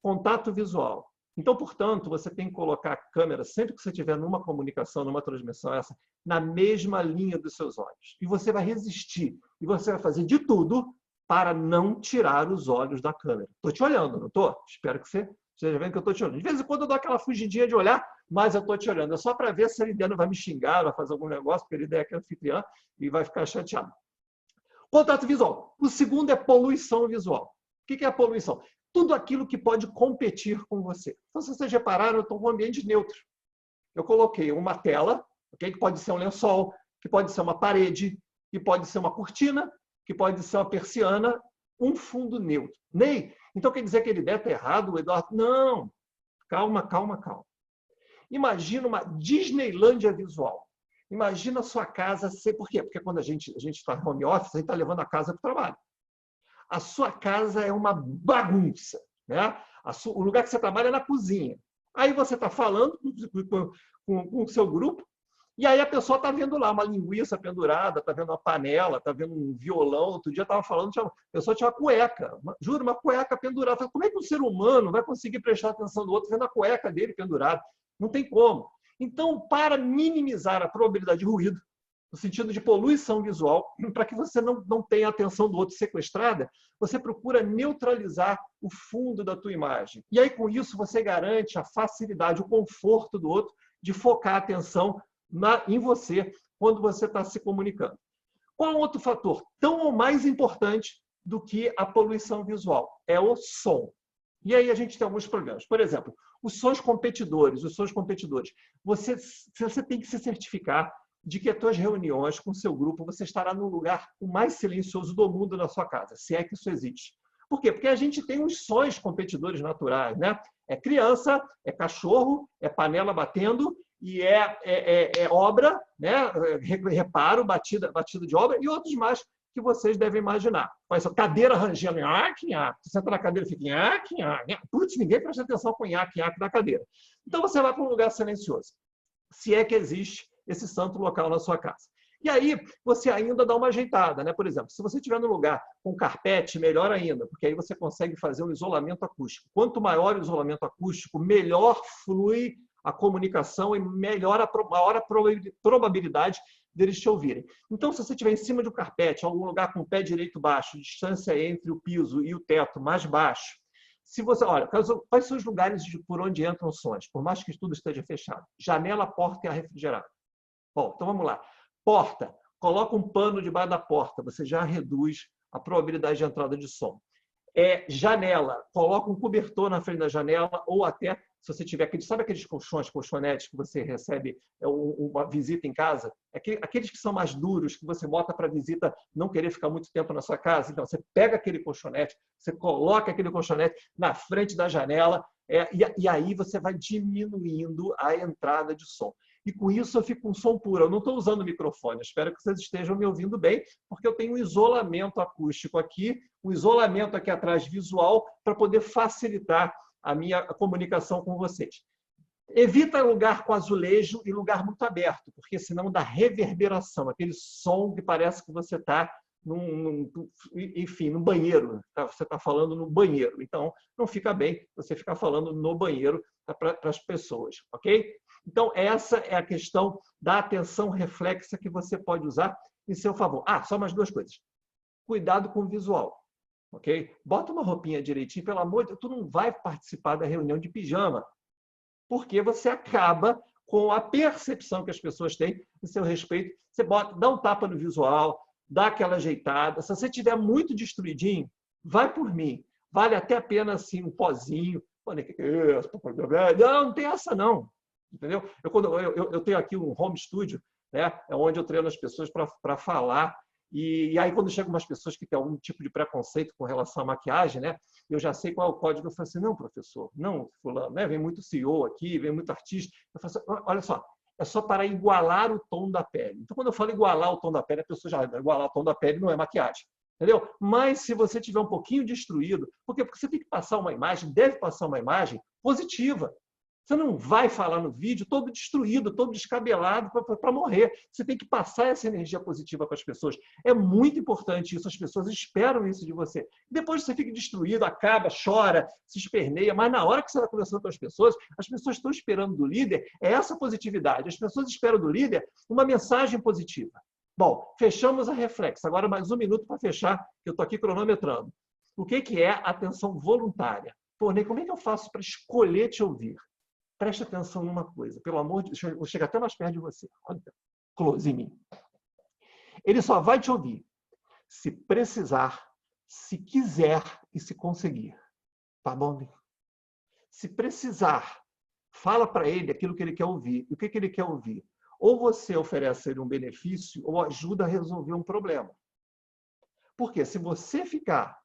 contato visual. Então, portanto, você tem que colocar a câmera, sempre que você estiver numa comunicação, numa transmissão essa, na mesma linha dos seus olhos. E você vai resistir. E você vai fazer de tudo para não tirar os olhos da câmera. Estou te olhando, não estou? Espero que você esteja vendo que eu estou te olhando. De vez em quando eu dou aquela fugidinha de olhar, mas eu estou te olhando. É só para ver se a Lidiana vai me xingar, vai fazer algum negócio, porque a Lidiana é aqui anfitriã e vai ficar chateada. Contato visual. O segundo é poluição visual. O que é a poluição? Tudo aquilo que pode competir com você. Então, se vocês repararam, eu estou com um ambiente neutro. Eu coloquei uma tela, okay? Que pode ser um lençol, que pode ser uma parede, que pode ser uma cortina, que pode ser uma persiana, um fundo neutro. Ney, então quer dizer que a ideia está errada, o Eduardo? Não. Calma, calma, calma. Imagina uma Disneylândia visual. Imagina a sua casa ser... Por quê? Porque quando a gente está em home office, a gente está levando a casa para o trabalho. A sua casa é uma bagunça, né? O lugar que você trabalha é na cozinha. Aí você está falando com o seu grupo, e aí a pessoa está vendo lá uma linguiça pendurada, está vendo uma panela, está vendo um violão. Outro dia estava falando, a pessoa tinha uma cueca, juro, uma cueca pendurada. Como é que um ser humano vai conseguir prestar atenção no outro vendo a cueca dele pendurada? Não tem como. Então, para minimizar a probabilidade de ruído, no sentido de poluição visual, para que você não tenha a atenção do outro sequestrada, você procura neutralizar o fundo da tua imagem. E aí, com isso, você garante a facilidade, o conforto do outro de focar a atenção em você quando você está se comunicando. Qual outro fator tão ou mais importante do que a poluição visual? É o som. E aí a gente tem alguns problemas. Por exemplo, os sons competidores. Você tem que se certificar de que as suas reuniões com o seu grupo, você estará no lugar o mais silencioso do mundo na sua casa, se é que isso existe. Por quê? Porque a gente tem os sons competidores naturais, né? É criança, é cachorro, é panela batendo e é obra, né? Reparo, batida de obra e outros mais que vocês devem imaginar. Mas cadeira rangendo, você senta na cadeira e fica, putz, ninguém presta atenção com da cadeira. Então você vai para um lugar silencioso, se é que existe esse santo local na sua casa. E aí você ainda dá uma ajeitada, né? Por exemplo, se você estiver no lugar com carpete, melhor ainda, porque aí você consegue fazer um isolamento acústico. Quanto maior o isolamento acústico, melhor flui a comunicação e maior a probabilidade deles te ouvirem. Então, se você estiver em cima de um carpete, algum lugar com o pé direito baixo, distância entre o piso e o teto mais baixo, se você, olha, quais são os lugares por onde entram sons, por mais que tudo esteja fechado? Janela, porta e ar refrigerado. Bom, então vamos lá. Porta, coloca um pano debaixo da porta, você já reduz a probabilidade de entrada de som. Janela, coloca um cobertor na frente da janela ou até, se você tiver sabe aqueles colchonetes que você recebe uma visita em casa? Aqueles que são mais duros, que você bota para a visita não querer ficar muito tempo na sua casa. Então, você pega aquele colchonete, você coloca aquele colchonete na frente da janela e aí você vai diminuindo a entrada de som. E com isso eu fico com som puro. Eu não estou usando microfone, espero que vocês estejam me ouvindo bem, porque eu tenho um isolamento acústico aqui, um isolamento aqui atrás visual, para poder facilitar a minha comunicação com vocês. Evita lugar com azulejo e lugar muito aberto, porque senão dá reverberação, aquele som que parece que você está num banheiro. Você está falando no banheiro, então não fica bem você ficar falando no banheiro para as pessoas, ok? Então, essa é a questão da atenção reflexa que você pode usar em seu favor. Só mais duas coisas. Cuidado com o visual, ok? Bota uma roupinha direitinho, pelo amor de Deus, tu não vai participar da reunião de pijama, porque você acaba com a percepção que as pessoas têm em seu respeito. Você dá um tapa no visual, dá aquela ajeitada. Se você estiver muito destruidinho, vai por mim. Vale até a pena assim, um pozinho. Não tem essa não. Entendeu? Eu tenho aqui um home studio, né? É onde eu treino as pessoas para falar. E aí, quando chegam umas pessoas que têm algum tipo de preconceito com relação à maquiagem, né? Eu já sei qual é o código. Eu falo assim, não, professor, não, fulano, né? Vem muito CEO aqui, vem muito artista. Eu falo assim, olha só, é só para igualar o tom da pele. Então, quando eu falo igualar o tom da pele, a pessoa já igualar o tom da pele não é maquiagem. Entendeu? Mas se você tiver um pouquinho destruído, porque você tem que passar uma imagem, deve passar uma imagem positiva. Você não vai falar no vídeo todo destruído, todo descabelado para morrer. Você tem que passar essa energia positiva para as pessoas. É muito importante isso, as pessoas esperam isso de você. Depois você fica destruído, acaba, chora, se esperneia, mas na hora que você está conversando com as pessoas estão esperando do líder essa positividade. As pessoas esperam do líder uma mensagem positiva. Bom, fechamos a reflexo. Agora mais um minuto para fechar, que eu estou aqui cronometrando. O que é atenção voluntária? Pô, Ney, como é que eu faço para escolher te ouvir? Preste atenção numa coisa, pelo amor de Deus, eu vou chegar até mais perto de você. Olha, close em mim. Ele só vai te ouvir se precisar, se quiser e se conseguir. Tá bom? Se precisar, fala para ele aquilo que ele quer ouvir. E o que ele quer ouvir? Ou você oferece a ele um benefício ou ajuda a resolver um problema. Porque se você ficar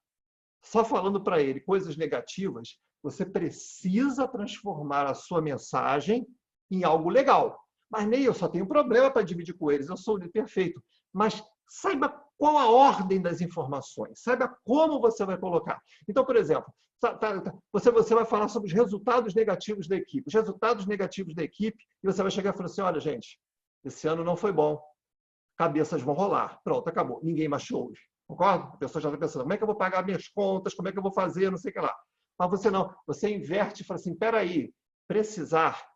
só falando para ele coisas negativas, você precisa transformar a sua mensagem em algo legal. Mas, Ney, eu só tenho um problema para dividir com eles, eu sou o perfeito. Mas saiba qual a ordem das informações, saiba como você vai colocar. Então, por exemplo, você vai falar sobre os resultados negativos da equipe. Os resultados negativos da equipe, e você vai chegar e falar assim, olha, gente, esse ano não foi bom. Cabeças vão rolar. Pronto, acabou. Ninguém mais te ouve. Concorda? A pessoa já está pensando, como é que eu vou pagar minhas contas? Como é que eu vou fazer? Não sei o que lá. Mas você não. Você inverte e fala assim, espera aí, precisar.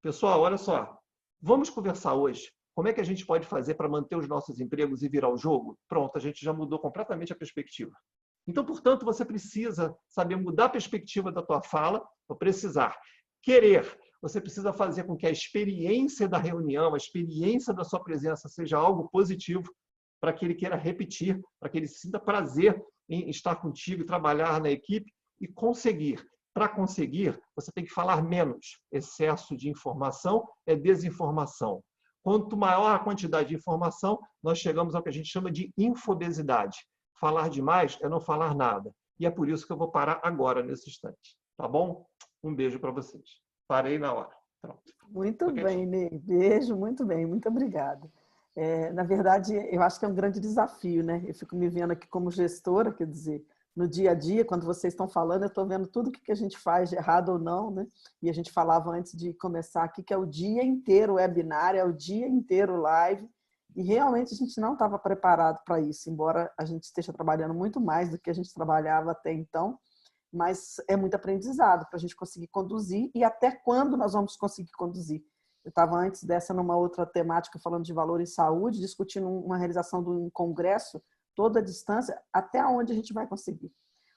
Pessoal, olha só. Vamos conversar hoje. Como é que a gente pode fazer para manter os nossos empregos e virar o jogo? Pronto, a gente já mudou completamente a perspectiva. Então, portanto, você precisa saber mudar a perspectiva da tua fala, ou precisar. Querer. Você precisa fazer com que a experiência da reunião, a experiência da sua presença seja algo positivo, para que ele queira repetir, para que ele sinta prazer em estar contigo, trabalhar na equipe e conseguir. Para conseguir, você tem que falar menos. Excesso de informação é desinformação. Quanto maior a quantidade de informação, nós chegamos ao que a gente chama de infobesidade. Falar demais é não falar nada. E é por isso que eu vou parar agora, nesse instante. Tá bom? Um beijo para vocês. Parei na hora. Pronto. Muito bem, Ney. Beijo, muito bem. Muito obrigada. Na verdade, eu acho que é um grande desafio, né? Eu fico me vendo aqui como gestora, quer dizer, no dia a dia, quando vocês estão falando, eu estou vendo tudo o que a gente faz de errado ou não, né? E a gente falava antes de começar aqui que é o dia inteiro webinar, é o dia inteiro live, e realmente a gente não estava preparado para isso, embora a gente esteja trabalhando muito mais do que a gente trabalhava até então, mas é muito aprendizado para a gente conseguir conduzir e até quando nós vamos conseguir conduzir. Eu estava antes dessa numa outra temática falando de valor em saúde, discutindo uma realização de um congresso toda a distância, até onde a gente vai conseguir.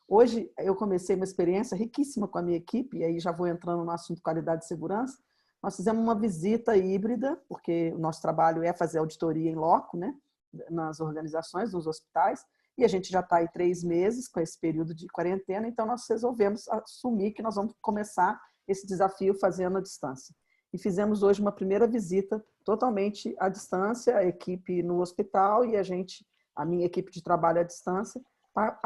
Hoje, eu comecei uma experiência riquíssima com a minha equipe, e aí já vou entrando no assunto qualidade e segurança. Nós fizemos uma visita híbrida, porque o nosso trabalho é fazer auditoria em loco, né, nas organizações, nos hospitais, e a gente já está aí 3 meses com esse período de quarentena, então nós resolvemos assumir que nós vamos começar esse desafio fazendo à distância. E fizemos hoje uma primeira visita totalmente à distância, a equipe no hospital e a minha equipe de trabalho à distância, para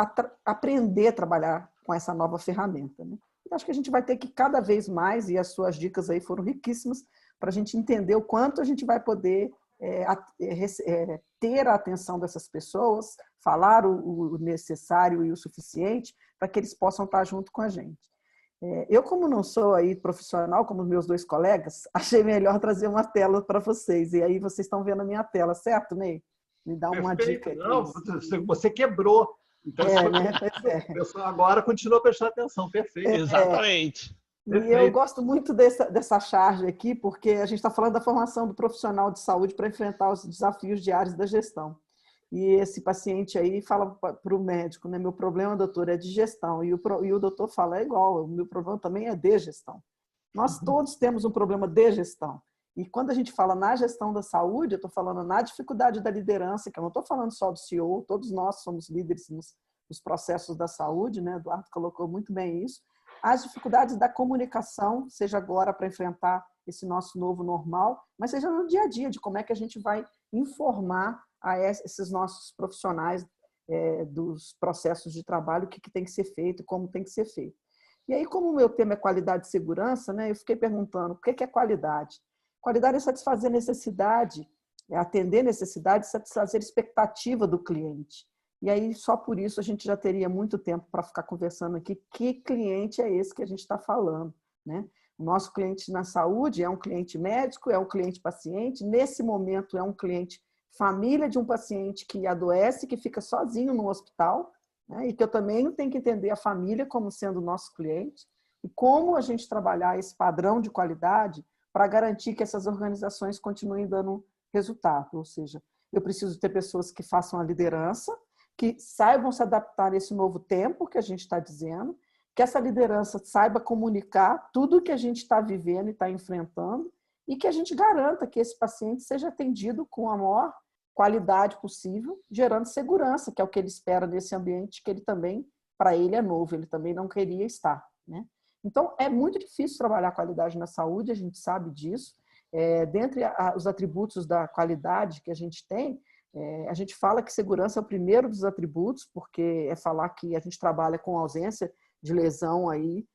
aprender a trabalhar com essa nova ferramenta, né? Eu acho que a gente vai ter que cada vez mais, e as suas dicas aí foram riquíssimas, para a gente entender o quanto a gente vai poder ter a atenção dessas pessoas, falar o necessário e o suficiente para que eles possam estar junto com a gente. Eu, como não sou aí profissional, como meus 2 colegas, achei melhor trazer uma tela para vocês. E aí vocês estão vendo a minha tela, certo, Ney? Me dá uma dica aí. Não, você quebrou. Então, né? O pessoal agora continua prestando atenção. Perfeito. Exatamente. E eu gosto muito dessa charge aqui, porque a gente está falando da formação do profissional de saúde para enfrentar os desafios diários da gestão. E esse paciente aí fala para o médico, né? Meu problema, doutor, é de gestão. E o doutor fala, é igual, o meu problema também é de gestão. Nós todos temos um problema de gestão. E quando a gente fala na gestão da saúde, eu estou falando na dificuldade da liderança, que eu não estou falando só do CEO, todos nós somos líderes nos processos da saúde, né? Eduardo colocou muito bem isso. As dificuldades da comunicação, seja agora para enfrentar esse nosso novo normal, mas seja no dia a dia, de como é que a gente vai informar a esses nossos profissionais dos processos de trabalho, o que tem que ser feito, como tem que ser feito. E aí, como o meu tema é qualidade e segurança, né, eu fiquei perguntando, o que é qualidade? Qualidade é satisfazer necessidade, é atender necessidade, satisfazer expectativa do cliente. E aí, só por isso, a gente já teria muito tempo para ficar conversando aqui. Que cliente é esse que a gente está falando, né? O nosso cliente na saúde é um cliente médico, é um cliente paciente. Nesse momento, é um cliente família de um paciente que adoece, que fica sozinho no hospital, né? E que eu também tenho que entender a família como sendo nosso cliente. E como a gente trabalhar esse padrão de qualidade para garantir que essas organizações continuem dando resultado. Ou seja, eu preciso ter pessoas que façam a liderança, que saibam se adaptar nesse novo tempo que a gente está dizendo, que essa liderança saiba comunicar tudo que a gente está vivendo e está enfrentando e que a gente garanta que esse paciente seja atendido com a maior qualidade possível, gerando segurança, que é o que ele espera nesse ambiente que ele também, para ele é novo, ele também não queria estar, né? Então, é muito difícil trabalhar qualidade na saúde, a gente sabe disso. Dentre os atributos da qualidade que a gente tem, a gente fala que segurança é o primeiro dos atributos, porque é falar que a gente trabalha com ausência de lesão aí,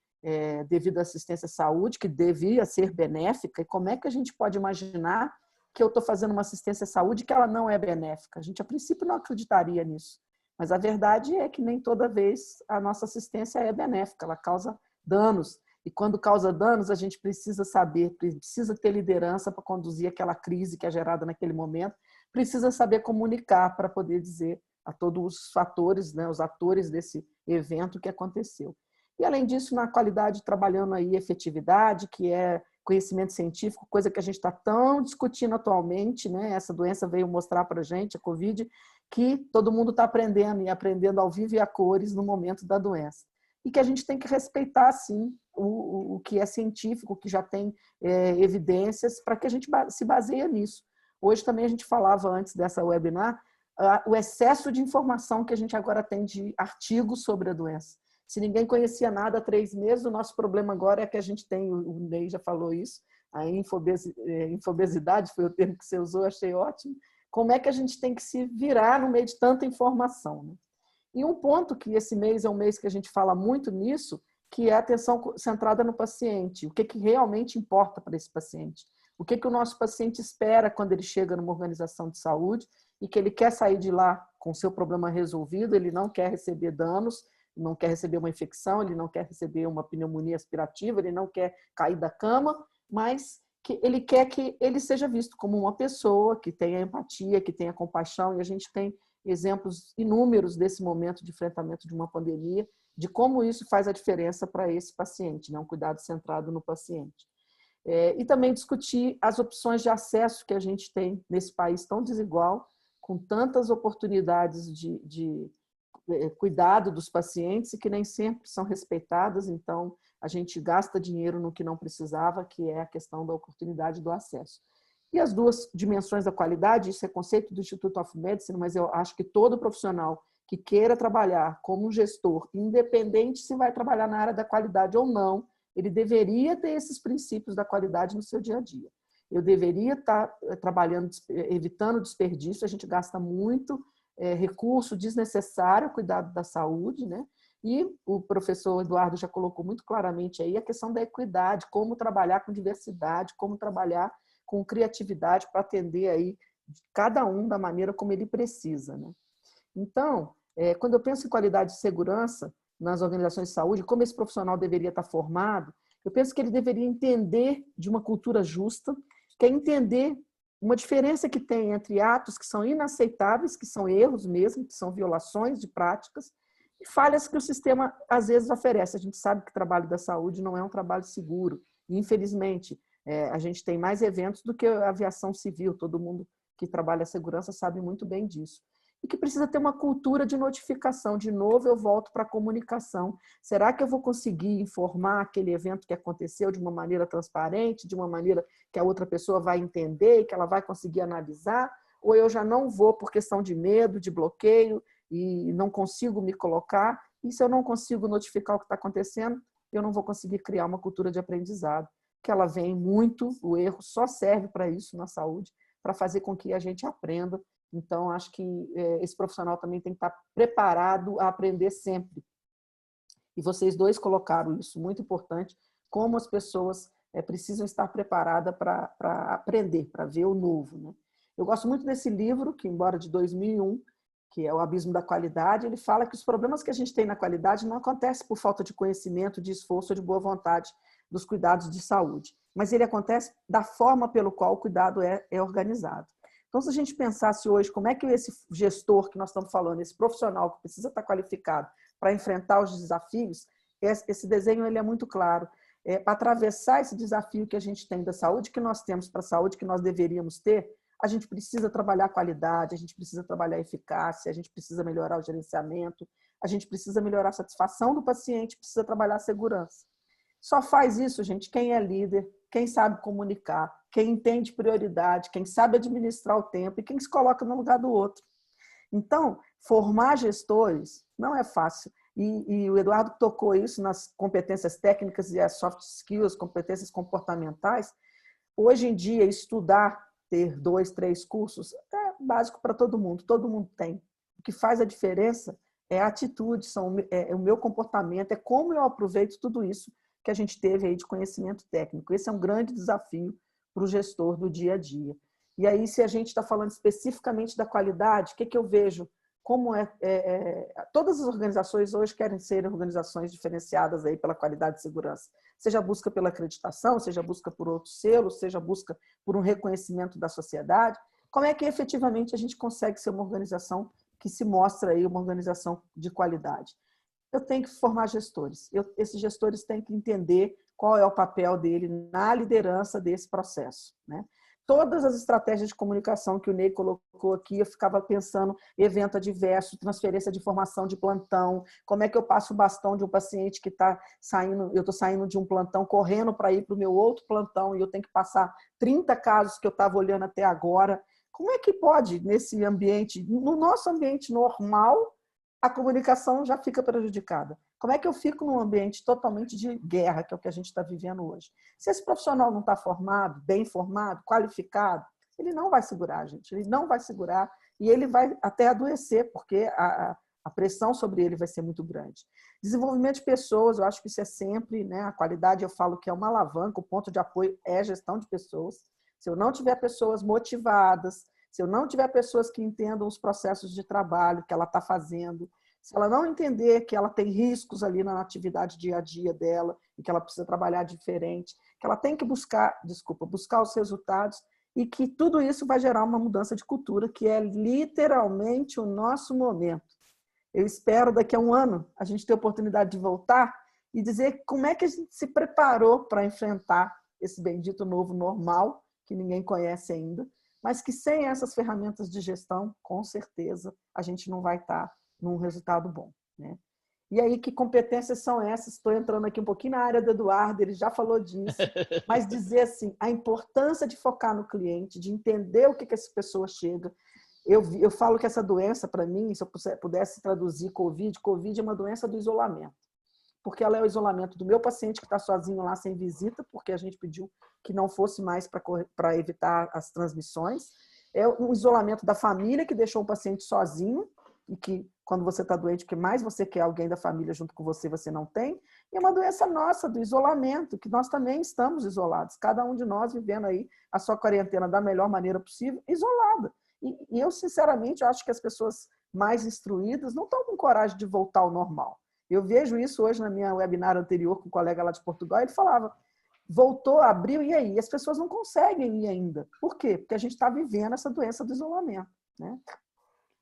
devido à assistência à saúde, que devia ser benéfica. E como é que a gente pode imaginar que eu estou fazendo uma assistência à saúde que ela não é benéfica? A gente, a princípio, não acreditaria nisso. Mas a verdade é que nem toda vez a nossa assistência é benéfica, ela causa danos. E quando causa danos, a gente precisa saber, precisa ter liderança para conduzir aquela crise que é gerada naquele momento, precisa saber comunicar para poder dizer a todos os fatores, né, os atores desse evento que aconteceu. E, além disso, na qualidade, trabalhando aí efetividade, que é conhecimento científico, coisa que a gente está tão discutindo atualmente, né? Essa doença veio mostrar para a gente, a Covid, que todo mundo está aprendendo e aprendendo ao vivo e a cores no momento da doença. E que a gente tem que respeitar, sim, o que é científico, que já tem evidências, para que a gente se baseie nisso. Hoje também a gente falava, antes dessa webinar, o excesso de informação que a gente agora tem de artigos sobre a doença. Se ninguém conhecia nada há 3 meses, o nosso problema agora é que a gente tem, o Ney já falou isso, a infobesidade foi o termo que você usou, achei ótimo. Como é que a gente tem que se virar no meio de tanta informação, né? E um ponto que esse mês é um mês que a gente fala muito nisso, que é a atenção centrada no paciente. O que realmente importa para esse paciente? O que o nosso paciente espera quando ele chega numa organização de saúde e que ele quer sair de lá com o seu problema resolvido, ele não quer receber danos, não quer receber uma infecção, ele não quer receber uma pneumonia aspirativa, ele não quer cair da cama, mas que ele quer que ele seja visto como uma pessoa que tenha empatia, que tenha compaixão, e a gente tem exemplos inúmeros desse momento de enfrentamento de uma pandemia, de como isso faz a diferença para esse paciente, né? Um cuidado centrado no paciente. E também discutir as opções de acesso que a gente tem nesse país tão desigual, com tantas oportunidades de cuidado dos pacientes e que nem sempre são respeitadas, então a gente gasta dinheiro no que não precisava, que é a questão da oportunidade do acesso. E as duas dimensões da qualidade, isso é conceito do Institute of Medicine, mas eu acho que todo profissional que queira trabalhar como um gestor, independente se vai trabalhar na área da qualidade ou não, ele deveria ter esses princípios da qualidade no seu dia a dia. Eu deveria estar trabalhando, evitando desperdício, a gente gasta muito recurso desnecessário, cuidado da saúde, né? E o professor Eduardo já colocou muito claramente aí a questão da equidade, como trabalhar com diversidade, como trabalhar com criatividade para atender aí cada um da maneira como ele precisa, né? Então, quando eu penso em qualidade e segurança nas organizações de saúde, como esse profissional deveria estar formado, eu penso que ele deveria entender de uma cultura justa, que é entender uma diferença que tem entre atos que são inaceitáveis, que são erros mesmo, que são violações de práticas, e falhas que o sistema às vezes oferece. A gente sabe que o trabalho da saúde não é um trabalho seguro. E, infelizmente, a gente tem mais eventos do que a aviação civil. Todo mundo que trabalha a segurança sabe muito bem disso. E que precisa ter uma cultura de notificação. De novo, eu volto para a comunicação. Será que eu vou conseguir informar aquele evento que aconteceu de uma maneira transparente, de uma maneira que a outra pessoa vai entender, que ela vai conseguir analisar? Ou eu já não vou por questão de medo, de bloqueio, e não consigo me colocar? E se eu não consigo notificar o que está acontecendo, eu não vou conseguir criar uma cultura de aprendizado. Que ela vem muito, o erro só serve para isso na saúde, para fazer com que a gente aprenda. Então, acho que esse profissional também tem que estar preparado a aprender sempre. E vocês dois colocaram isso, muito importante, como as pessoas precisam estar preparadas para aprender, para ver o novo, né? Eu gosto muito desse livro, que embora de 2001, que é O Abismo da Qualidade, ele fala que os problemas que a gente tem na qualidade não acontecem por falta de conhecimento, de esforço ou de boa vontade dos cuidados de saúde, mas ele acontece da forma pelo qual o cuidado é organizado. Então, se a gente pensasse hoje como é que esse gestor que nós estamos falando, esse profissional que precisa estar qualificado para enfrentar os desafios, esse desenho ele é muito claro. Para atravessar esse desafio que a gente tem da saúde, que nós temos para a saúde, que nós deveríamos ter, a gente precisa trabalhar a qualidade, a gente precisa trabalhar a eficácia, a gente precisa melhorar o gerenciamento, a gente precisa melhorar a satisfação do paciente, precisa trabalhar a segurança. Só faz isso, gente, quem é líder, quem sabe comunicar, quem entende prioridade, quem sabe administrar o tempo e quem se coloca no lugar do outro. Então, formar gestores não é fácil. E o Eduardo tocou isso nas competências técnicas e as soft skills, competências comportamentais. Hoje em dia, estudar, ter 2, 3 cursos, é básico para todo mundo tem. O que faz a diferença é a atitude, é o meu comportamento, é como eu aproveito tudo isso que a gente teve aí de conhecimento técnico. Esse é um grande desafio para o gestor do dia a dia. E aí, se a gente está falando especificamente da qualidade, o que eu vejo? Como todas as organizações hoje querem ser organizações diferenciadas aí pela qualidade e segurança. Seja busca pela acreditação, seja busca por outros selos, seja busca por um reconhecimento da sociedade. Como é que efetivamente a gente consegue ser uma organização que se mostra aí uma organização de qualidade? Eu tenho que formar gestores. Esses gestores têm que entender qual é o papel dele na liderança desse processo, né? Todas as estratégias de comunicação que o Ney colocou aqui, eu ficava pensando evento adverso, transferência de informação de plantão, como é que eu passo o bastão de um paciente que está saindo, eu estou saindo de um plantão, correndo para ir para o meu outro plantão e eu tenho que passar 30 casos que eu estava olhando até agora. Como é que pode, nesse ambiente, no nosso ambiente normal, a comunicação já fica prejudicada? Como é que eu fico num ambiente totalmente de guerra, que é o que a gente está vivendo hoje? Se esse profissional não está formado, bem formado, qualificado, ele não vai segurar, gente. Ele não vai segurar e ele vai até adoecer, porque a pressão sobre ele vai ser muito grande. Desenvolvimento de pessoas, eu acho que isso é sempre, né? A qualidade, eu falo que é uma alavanca, o ponto de apoio é a gestão de pessoas. Se eu não tiver pessoas motivadas, se eu não tiver pessoas que entendam os processos de trabalho que ela está fazendo, se ela não entender que ela tem riscos ali na atividade dia a dia dela e que ela precisa trabalhar diferente, que ela tem que buscar os resultados e que tudo isso vai gerar uma mudança de cultura, que é literalmente o nosso momento. Eu espero daqui a um ano a gente ter a oportunidade de voltar e dizer como é que a gente se preparou para enfrentar esse bendito novo normal, que ninguém conhece ainda, mas que sem essas ferramentas de gestão, com certeza, a gente não vai estar num resultado bom, né? E aí, que competências são essas? Estou entrando aqui um pouquinho na área do Eduardo, ele já falou disso, mas dizer assim, a importância de focar no cliente, de entender o que essa pessoa chega. Eu falo que essa doença, para mim, se eu pudesse traduzir Covid é uma doença do isolamento, porque ela é o isolamento do meu paciente que está sozinho lá sem visita, porque a gente pediu que não fosse mais para evitar as transmissões, é um isolamento da família que deixou o paciente sozinho, e que quando você está doente, o que mais você quer alguém da família junto com você, você não tem. E é uma doença nossa, do isolamento, que nós também estamos isolados. Cada um de nós vivendo aí a sua quarentena da melhor maneira possível, isolada. E eu, sinceramente, acho que as pessoas mais instruídas não estão com coragem de voltar ao normal. Eu vejo isso hoje na minha webinar anterior com um colega lá de Portugal, ele falava, voltou, abriu, e aí? As pessoas não conseguem ir ainda. Por quê? Porque a gente está vivendo essa doença do isolamento, né?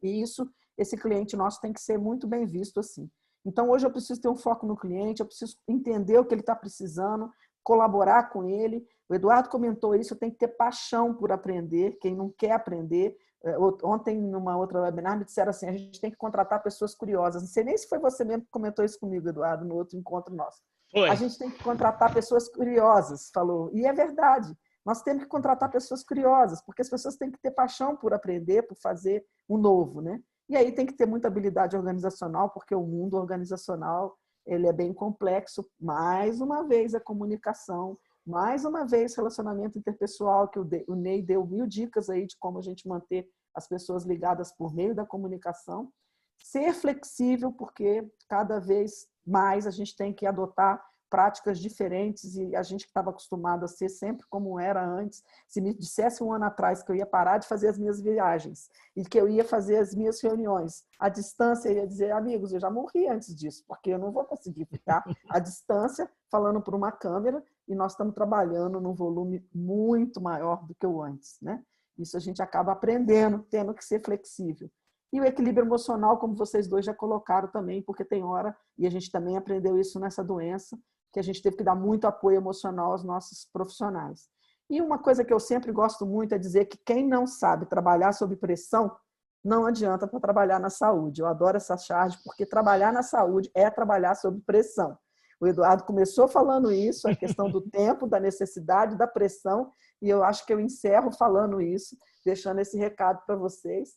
E isso, esse cliente nosso tem que ser muito bem visto assim. Então, hoje eu preciso ter um foco no cliente, eu preciso entender o que ele está precisando, colaborar com ele. O Eduardo comentou isso, eu tenho que ter paixão por aprender, quem não quer aprender. Ontem, numa outra webinar, me disseram assim, a gente tem que contratar pessoas curiosas. Não sei nem se foi você mesmo que comentou isso comigo, Eduardo, no outro encontro nosso. Foi. A gente tem que contratar pessoas curiosas, falou. E é verdade. Nós temos que contratar pessoas curiosas, porque as pessoas têm que ter paixão por aprender, por fazer o novo, né? E aí tem que ter muita habilidade organizacional, porque o mundo organizacional ele é bem complexo. Mais uma vez, a comunicação, mais uma vez, relacionamento interpessoal, que o Ney deu 1000 dicas aí de como a gente manter as pessoas ligadas por meio da comunicação. Ser flexível, porque cada vez mais a gente tem que adotar práticas diferentes e a gente que estava acostumado a ser sempre como era antes, se me dissesse um ano atrás que eu ia parar de fazer as minhas viagens e que eu ia fazer as minhas reuniões à distância, eu ia dizer, amigos, eu já morri antes disso, porque eu não vou conseguir ficar à distância falando por uma câmera e nós estamos trabalhando num volume muito maior do que o antes, né? Isso a gente acaba aprendendo, tendo que ser flexível. E o equilíbrio emocional, como vocês dois já colocaram também, porque tem hora, e a gente também aprendeu isso nessa doença, que a gente teve que dar muito apoio emocional aos nossos profissionais. E uma coisa que eu sempre gosto muito é dizer que quem não sabe trabalhar sob pressão, não adianta para trabalhar na saúde. Eu adoro essa charge, porque trabalhar na saúde é trabalhar sob pressão. O Eduardo começou falando isso, a questão do tempo, da necessidade, da pressão, e eu acho que eu encerro falando isso, deixando esse recado para vocês.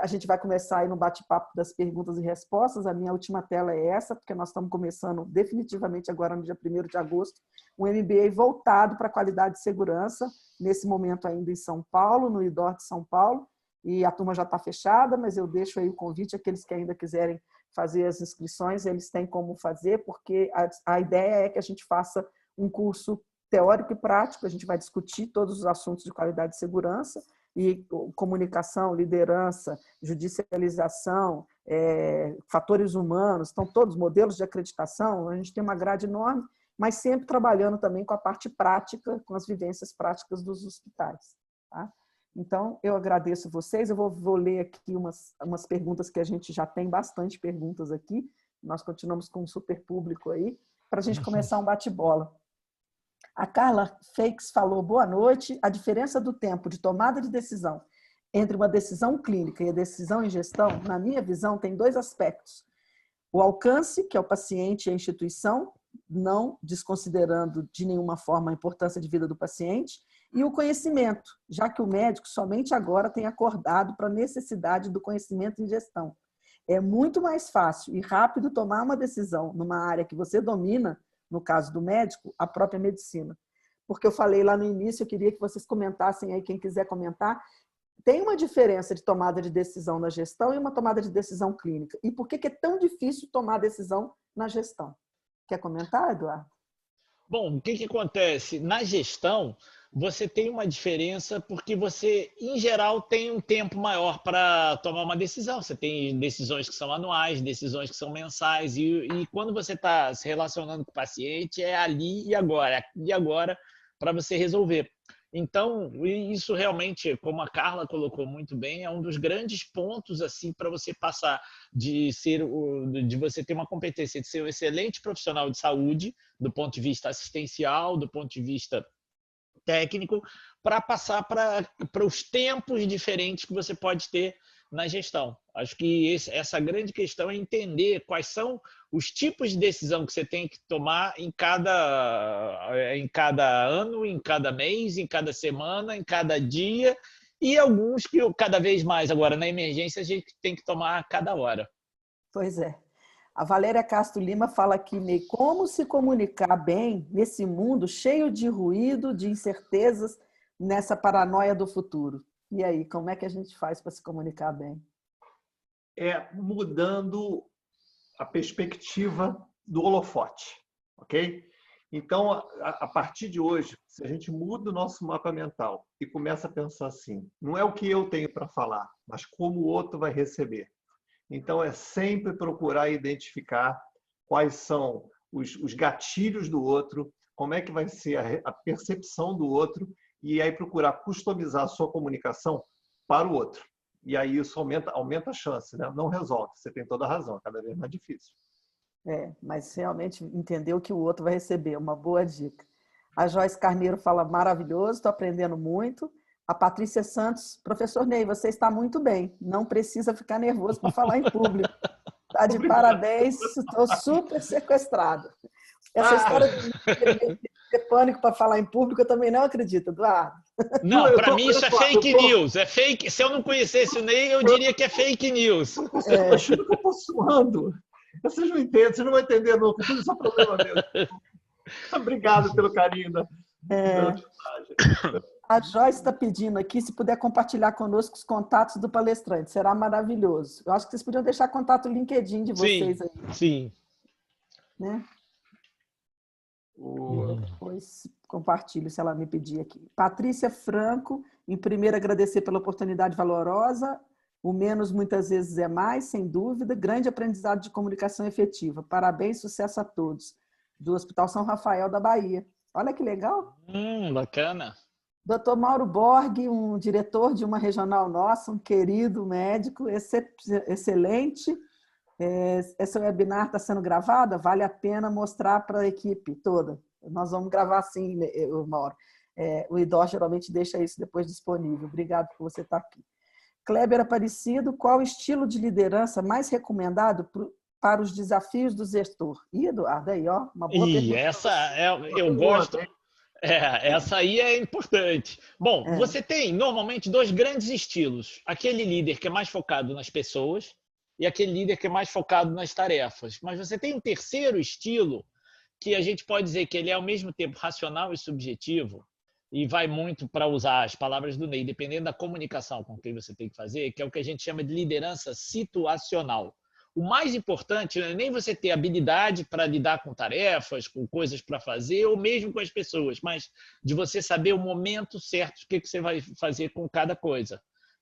A gente vai começar aí no bate-papo das perguntas e respostas. A minha última tela é essa, porque nós estamos começando definitivamente agora no dia 1º de agosto, um MBA voltado para qualidade e segurança, nesse momento ainda em São Paulo, no IDOR de São Paulo, e a turma já está fechada, mas eu deixo aí o convite, aqueles que ainda quiserem fazer as inscrições, eles têm como fazer, porque a ideia é que a gente faça um curso teórico e prático, a gente vai discutir todos os assuntos de qualidade e segurança, e comunicação, liderança, judicialização, fatores humanos, estão todos modelos de acreditação, a gente tem uma grade enorme, mas sempre trabalhando também com a parte prática, com as vivências práticas dos hospitais. Tá? Então, eu agradeço vocês, eu vou ler aqui umas perguntas que a gente já tem bastante perguntas aqui, nós continuamos com um super público aí, para a gente começar um bate-bola. A Carla Fakes falou, boa noite. A diferença do tempo de tomada de decisão entre uma decisão clínica e a decisão em gestão, na minha visão, tem dois aspectos. O alcance, que é o paciente e a instituição, não desconsiderando de nenhuma forma a importância de vida do paciente, e o conhecimento, já que o médico somente agora tem acordado para a necessidade do conhecimento em gestão. É muito mais fácil e rápido tomar uma decisão numa área que você domina, no caso do médico, a própria medicina. Porque eu falei lá no início, eu queria que vocês comentassem aí, quem quiser comentar, tem uma diferença de tomada de decisão na gestão e uma tomada de decisão clínica. E por que é tão difícil tomar decisão na gestão? Quer comentar, Eduardo? Bom, o que acontece? Na gestão, você tem uma diferença porque você, em geral, tem um tempo maior para tomar uma decisão. Você tem decisões que são anuais, decisões que são mensais, e quando você está se relacionando com o paciente, é ali e agora para você resolver. Então, isso realmente, como a Carla colocou muito bem, é um dos grandes pontos assim para você passar de você ter uma competência de ser um excelente profissional de saúde, do ponto de vista assistencial, do ponto de vista técnico, para passar para os tempos diferentes que você pode ter na gestão. Acho que essa grande questão é entender quais são os tipos de decisão que você tem que tomar em cada ano, em cada mês, em cada semana, em cada dia, e alguns que cada vez mais agora na emergência a gente tem que tomar a cada hora. Pois é. A Valéria Castro Lima fala aqui, Ney, como se comunicar bem nesse mundo cheio de ruído, de incertezas, nessa paranoia do futuro? E aí, como é que a gente faz para se comunicar bem? É mudando a perspectiva do holofote, ok? Então, a partir de hoje, se a gente muda o nosso mapa mental e começa a pensar assim, não é o que eu tenho para falar, mas como o outro vai receber. Então, é sempre procurar identificar quais são os gatilhos do outro, como é que vai ser a percepção do outro, e aí procurar customizar a sua comunicação para o outro. E aí isso aumenta a chance, né? Não resolve, você tem toda a razão, é cada vez mais difícil. Mas realmente entender o que o outro vai receber, uma boa dica. A Joyce Carneiro fala, maravilhoso, estou aprendendo muito. A Patrícia Santos, professor Ney, você está muito bem, não precisa ficar nervoso para falar em público. Está de parabéns, estou super sequestrada. Essa história de ter pânico para falar em público, eu também não acredito, Eduardo. Não, para mim isso é fake news. É fake. Se eu não conhecesse o Ney, eu diria que é fake news. Você está achando que eu estou suando? Vocês não entendem, vocês não vão entender nunca. Tudo isso é problema mesmo. Obrigado pelo carinho da mensagem. A Joyce está pedindo aqui se puder compartilhar conosco os contatos do palestrante. Será maravilhoso. Eu acho que vocês podiam deixar contato no LinkedIn de vocês aí. Sim. Né? Depois compartilho, se ela me pedir aqui. Patrícia Franco, em primeiro, agradecer pela oportunidade valorosa. O menos muitas vezes é mais, sem dúvida. Grande aprendizado de comunicação efetiva. Parabéns, sucesso a todos. Do Hospital São Rafael da Bahia. Olha que legal. Bacana. Dr. Mauro Borg, um diretor de uma regional nossa, um querido médico, excelente. Esse webinar está sendo gravado, vale a pena mostrar para a equipe toda. Nós vamos gravar sim, Mauro. O IDOR geralmente deixa isso depois disponível. Obrigado por você estar aqui. Kleber Aparecido, qual o estilo de liderança mais recomendado para os desafios do gestor? Eduardo, aí, ó, uma boa pergunta. Eu gosto. Essa aí é importante. Bom, você tem normalmente dois grandes estilos. Aquele líder que é mais focado nas pessoas e aquele líder que é mais focado nas tarefas. Mas você tem um terceiro estilo que a gente pode dizer que ele é ao mesmo tempo racional e subjetivo, e vai muito para usar as palavras do Ney, dependendo da comunicação com quem você tem que fazer, que é o que a gente chama de liderança situacional. O mais importante não é nem você ter habilidade para lidar com tarefas, com coisas para fazer, ou mesmo com as pessoas, mas de você saber o momento certo, o que você vai fazer com cada coisa.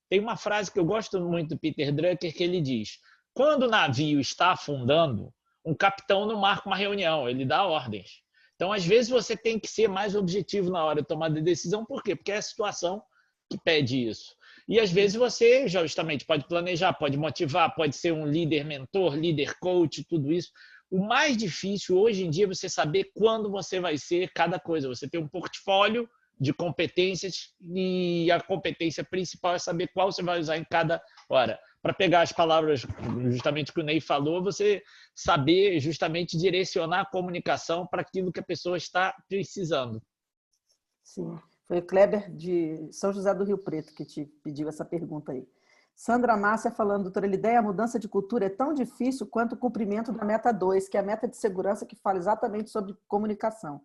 Tem uma frase que eu gosto muito do Peter Drucker, que ele diz: quando o navio está afundando, um capitão não marca uma reunião, ele dá ordens. Então, às vezes, você tem que ser mais objetivo na hora de tomar a decisão. Por quê? Porque é a situação que pede isso. E, às vezes, você justamente pode planejar, pode motivar, pode ser um líder mentor, líder coach, tudo isso. O mais difícil hoje em dia é você saber quando você vai ser cada coisa. Você tem um portfólio de competências e a competência principal é saber qual você vai usar em cada hora. Para pegar as palavras justamente que o Ney falou, você saber justamente direcionar a comunicação para aquilo que a pessoa está precisando. Sim, foi o Kleber de São José do Rio Preto que te pediu essa pergunta aí. Sandra Márcia falando, doutora Elideia, a mudança de cultura é tão difícil quanto o cumprimento da meta 2, que é a meta de segurança que fala exatamente sobre comunicação.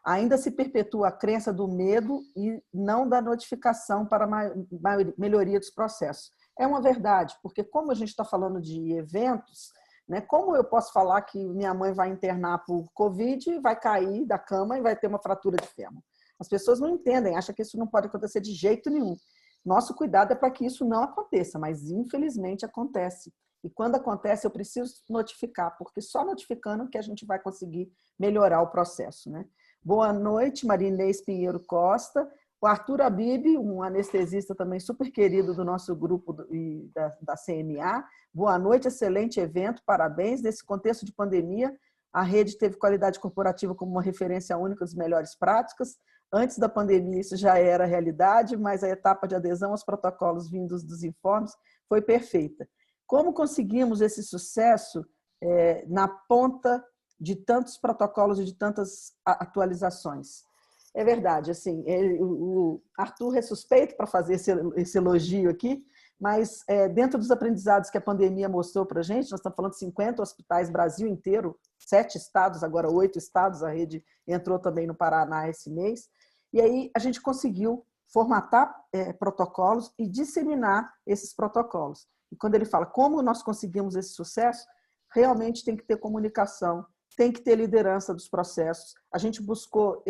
Ainda se perpetua a crença do medo e não da notificação para a melhoria dos processos. É uma verdade, porque como a gente está falando de eventos, né, como eu posso falar que minha mãe vai internar por Covid, vai cair da cama e vai ter uma fratura de fêmur? As pessoas não entendem, acham que isso não pode acontecer de jeito nenhum. Nosso cuidado é para que isso não aconteça, mas infelizmente acontece. E quando acontece, eu preciso notificar, porque só notificando que a gente vai conseguir melhorar o processo, né? Boa noite, Marinês Pinheiro Costa. O Arthur Abib, um anestesista também super querido do nosso grupo da CNA. Boa noite, excelente evento, parabéns. Nesse contexto de pandemia, a rede teve qualidade corporativa como uma referência única das melhores práticas. Antes da pandemia, isso já era realidade, mas a etapa de adesão aos protocolos vindos dos informes foi perfeita. Como conseguimos esse sucesso na ponta de tantos protocolos e de tantas atualizações? É verdade, assim, o Arthur é suspeito para fazer esse elogio aqui, mas dentro dos aprendizados que a pandemia mostrou para a gente, nós estamos falando de 50 hospitais, Brasil inteiro, 7 estados, agora 8 estados, a rede entrou também no Paraná esse mês, e aí a gente conseguiu formatar protocolos e disseminar esses protocolos. E quando ele fala como nós conseguimos esse sucesso, realmente tem que ter comunicação, tem que ter liderança dos processos. A gente buscou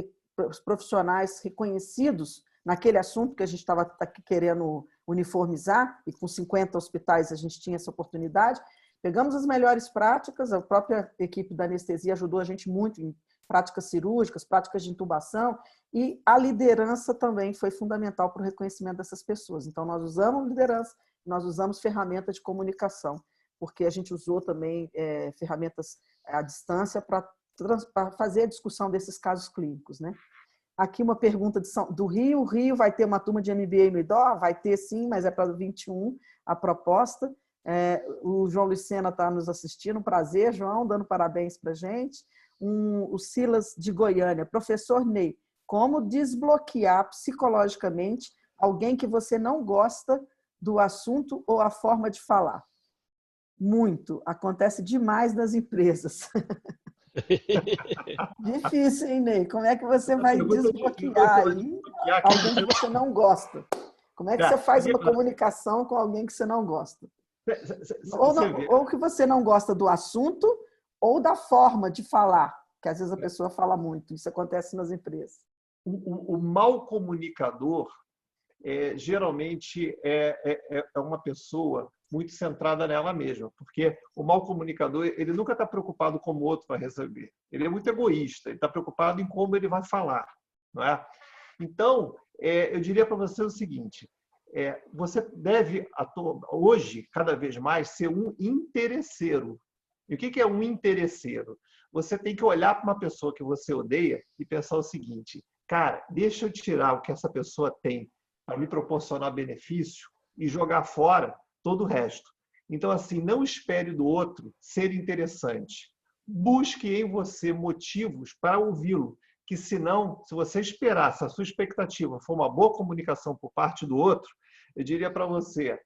profissionais reconhecidos naquele assunto que a gente estava querendo uniformizar, e com 50 hospitais a gente tinha essa oportunidade. Pegamos as melhores práticas, a própria equipe da anestesia ajudou a gente muito em práticas cirúrgicas, práticas de intubação, e a liderança também foi fundamental para o reconhecimento dessas pessoas. Então, nós usamos liderança, nós usamos ferramentas de comunicação, porque a gente usou também ferramentas à distância para fazer a discussão desses casos clínicos, né? Aqui uma pergunta do Rio. O Rio vai ter uma turma de MBA no IDOR? Vai ter sim, mas é para 21 a proposta. O João Lucena está nos assistindo. Um prazer, João, dando parabéns para a gente. O Silas de Goiânia. Professor Ney, como desbloquear psicologicamente alguém que você não gosta do assunto ou a forma de falar? Muito. Acontece demais nas empresas. Difícil, hein, Ney? Como é que você vai desbloquear aí alguém que você não gosta? Como é que você faz uma comunicação com alguém que você não gosta? Ou que você não gosta do assunto ou da forma de falar, que às vezes a pessoa fala muito. Isso acontece nas empresas. O mau comunicador geralmente é uma pessoa muito centrada nela mesma, porque o mau comunicador ele nunca está preocupado como o outro vai receber. Ele é muito egoísta, ele está preocupado em como ele vai falar, não é? Então, eu diria para você o seguinte: você deve hoje cada vez mais ser um interesseiro. E o que é um interesseiro? Você tem que olhar para uma pessoa que você odeia e pensar o seguinte: cara, deixa eu tirar o que essa pessoa tem para me proporcionar benefício e jogar fora todo o resto. Então, assim, não espere do outro ser interessante. Busque em você motivos para ouvi-lo, que senão, se você esperar, se a sua expectativa for uma boa comunicação por parte do outro, eu diria para você,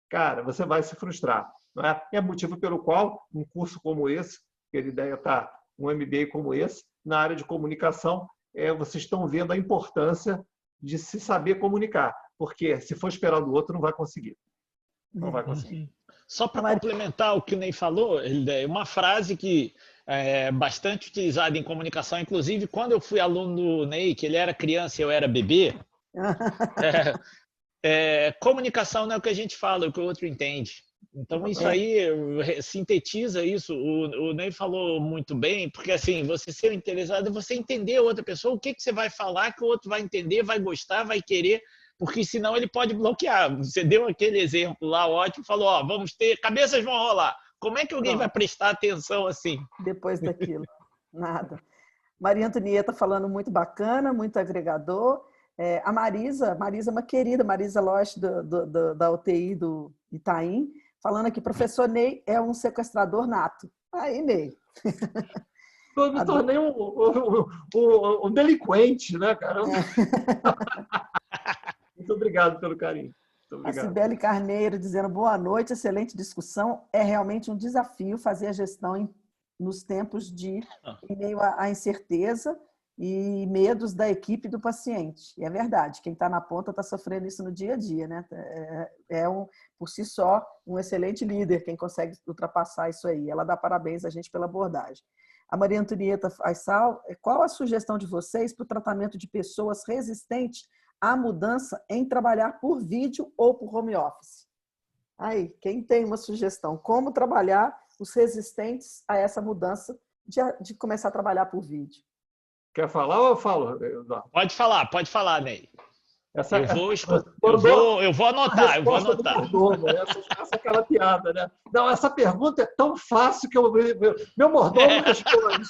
cara, você vai se frustrar. Não é? É motivo pelo qual um curso como esse, que a ideia está, um MBA como esse, na área de comunicação, vocês estão vendo a importância de se saber comunicar, porque se for esperar do outro, não vai conseguir. Não vai conseguir. Só para complementar o que o Ney falou, uma frase que é bastante utilizada em comunicação, inclusive quando eu fui aluno do Ney, que ele era criança e eu era bebê, comunicação não é o que a gente fala, é o que o outro entende. Então, isso aí sintetiza isso. O Ney falou muito bem, porque assim, você ser interessado é você entender a outra pessoa, o que você vai falar que o outro vai entender, vai gostar, vai querer, porque senão ele pode bloquear. Você deu aquele exemplo lá, ótimo, falou, vamos ter, cabeças vão rolar. Como é que alguém vai prestar atenção assim? Depois daquilo, nada. Maria Antonieta falando muito bacana, muito agregador. A Marisa é uma querida, Marisa Losch, da UTI do Itaim, falando aqui, professor Ney é um sequestrador nato. Aí, Ney. Eu me tornei um delinquente, né, cara? Muito obrigado pelo carinho. Muito A obrigado. Cibele Carneiro dizendo boa noite, excelente discussão. É realmente um desafio fazer a gestão nos tempos em meio à incerteza e medos da equipe e do paciente. E é verdade, quem está na ponta está sofrendo isso no dia a dia, né? Por si só, um excelente líder, quem consegue ultrapassar isso aí. Ela dá parabéns a gente pela abordagem. A Maria Antonieta Faisal, qual a sugestão de vocês para o tratamento de pessoas resistentes à mudança em trabalhar por vídeo ou por home office? Aí, quem tem uma sugestão? Como trabalhar os resistentes a essa mudança de começar a trabalhar por vídeo? Quer falar ou eu falo, Eduardo? Pode falar, Ney. Eu vou anotar. Essa é aquela piada, né? Não, essa pergunta é tão fácil que meu mordomo responde.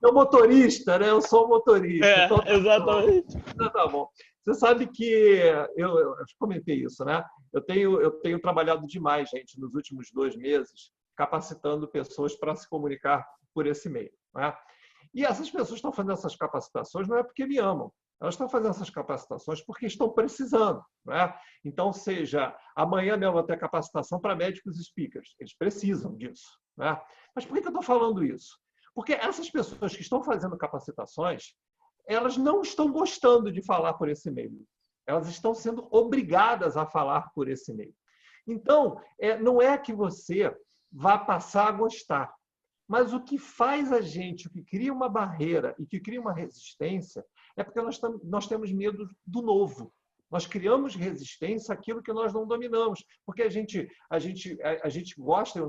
Meu motorista, né? Eu sou motorista. Então, exatamente. Então, tá bom. Você sabe que eu comentei isso, né? Eu tenho trabalhado demais, gente, nos últimos 2 meses, capacitando pessoas para se comunicar por esse meio, né? E essas pessoas estão fazendo essas capacitações não é porque me amam. Elas estão fazendo essas capacitações porque estão precisando, né? Então, seja amanhã mesmo vai ter capacitação para médicos e speakers. Eles precisam disso, né? Mas por que eu estou falando isso? Porque essas pessoas que estão fazendo capacitações, elas não estão gostando de falar por esse meio. Elas estão sendo obrigadas a falar por esse meio. Então, não é que você vá passar a gostar, mas o que faz a gente, o que cria uma barreira e que cria uma resistência, é porque nós temos medo do novo. Nós criamos resistência àquilo que nós não dominamos, porque a gente gosta, o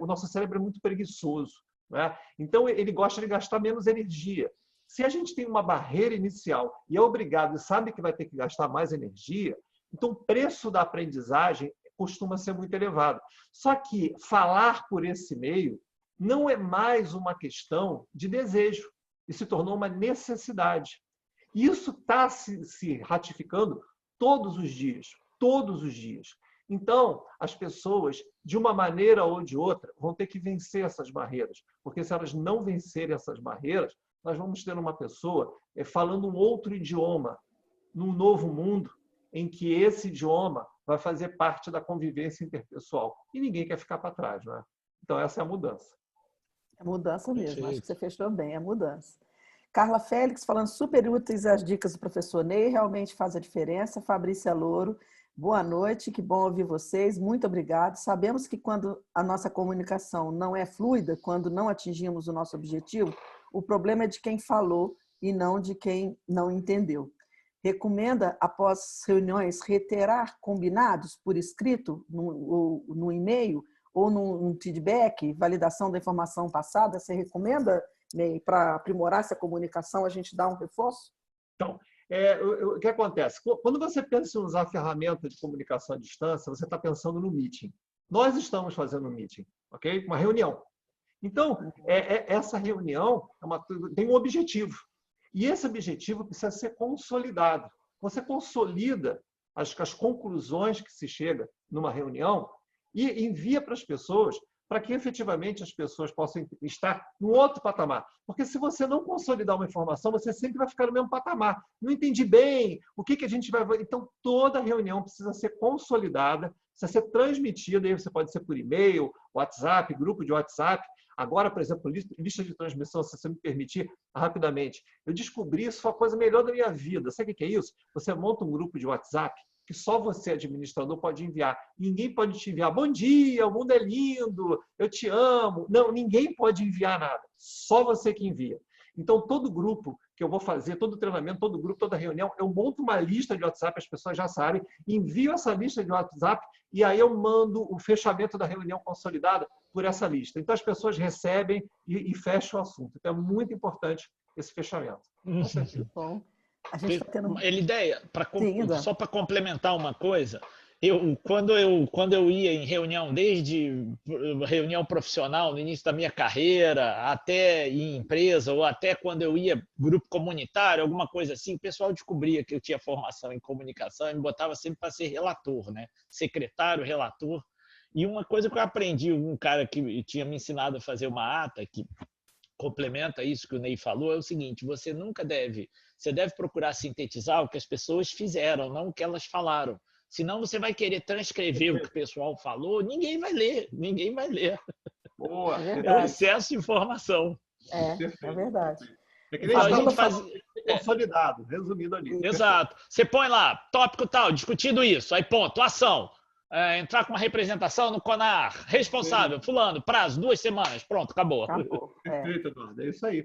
nosso cérebro é muito preguiçoso, né? Então, ele gosta de gastar menos energia. Se a gente tem uma barreira inicial e é obrigado e sabe que vai ter que gastar mais energia, então o preço da aprendizagem costuma ser muito elevado. Só que falar por esse meio não é mais uma questão de desejo, e se tornou uma necessidade. Isso está se ratificando todos os dias, todos os dias. Então, as pessoas, de uma maneira ou de outra, vão ter que vencer essas barreiras, porque se elas não vencerem essas barreiras, nós vamos ter uma pessoa falando um outro idioma, num novo mundo, em que esse idioma vai fazer parte da convivência interpessoal. E ninguém quer ficar para trás, não é? Então, essa é a mudança. É mudança mesmo, acho que você fechou bem, é mudança. Carla Félix falando super úteis as dicas do professor Ney, realmente faz a diferença. Fabrícia Louro, boa noite, que bom ouvir vocês, muito obrigado. Sabemos que quando a nossa comunicação não é fluida, quando não atingimos o nosso objetivo, o problema é de quem falou e não de quem não entendeu. Recomenda, após reuniões, reiterar combinados por escrito, no e-mail, ou num feedback, validação da informação passada? Você recomenda, Ney, para aprimorar essa comunicação, a gente dá um reforço? Então, o que acontece? Quando você pensa em usar a ferramenta de comunicação à distância, você está pensando no meeting. Nós estamos fazendo um meeting, ok? Uma reunião. Então, essa reunião tem um objetivo. E esse objetivo precisa ser consolidado. Você consolida as conclusões que se chega numa reunião e envia para as pessoas para que efetivamente as pessoas possam estar no outro patamar. Porque se você não consolidar uma informação, você sempre vai ficar no mesmo patamar. Não entendi bem, o que a gente vai... Então, toda reunião precisa ser consolidada, precisa ser transmitida, aí você pode ser por e-mail, WhatsApp, grupo de WhatsApp. Agora, por exemplo, lista de transmissão, se você me permitir, rapidamente. Eu descobri isso, foi a coisa melhor da minha vida. Sabe o que é isso? Você monta um grupo de WhatsApp que só você, administrador, pode enviar. Ninguém pode te enviar, bom dia, o mundo é lindo, eu te amo. Não, ninguém pode enviar nada. Só você que envia. Então, todo grupo que eu vou fazer, todo treinamento, todo grupo, toda reunião, eu monto uma lista de WhatsApp, as pessoas já sabem, envio essa lista de WhatsApp e aí eu mando o fechamento da reunião consolidada por essa lista. Então, as pessoas recebem e fecham o assunto. Então, é muito importante esse fechamento. Bom. A gente está tendo... Elideia, só para complementar uma coisa, Quando eu ia em reunião, desde reunião profissional no início da minha carreira, até em empresa, ou até quando eu ia grupo comunitário, alguma coisa assim, o pessoal descobria que eu tinha formação em comunicação e me botava sempre para ser relator, né? Secretário, relator. E uma coisa que eu aprendi, um cara que tinha me ensinado a fazer uma ata, que complementa isso que o Ney falou, é o seguinte: você deve procurar sintetizar o que as pessoas fizeram, não o que elas falaram. Senão você vai querer transcrever o que o pessoal falou, ninguém vai ler, ninguém vai ler. Boa, É um excesso de informação. É verdade. É que nem Então a estava gente faz consolidado, resumido ali. exato. Você põe lá, tópico tal, discutido isso, aí ponto, ação. Entrar com uma representação no CONAR, responsável, fulano, prazo, 2 semanas, pronto, acabou. Perfeito, Eduardo, é isso aí.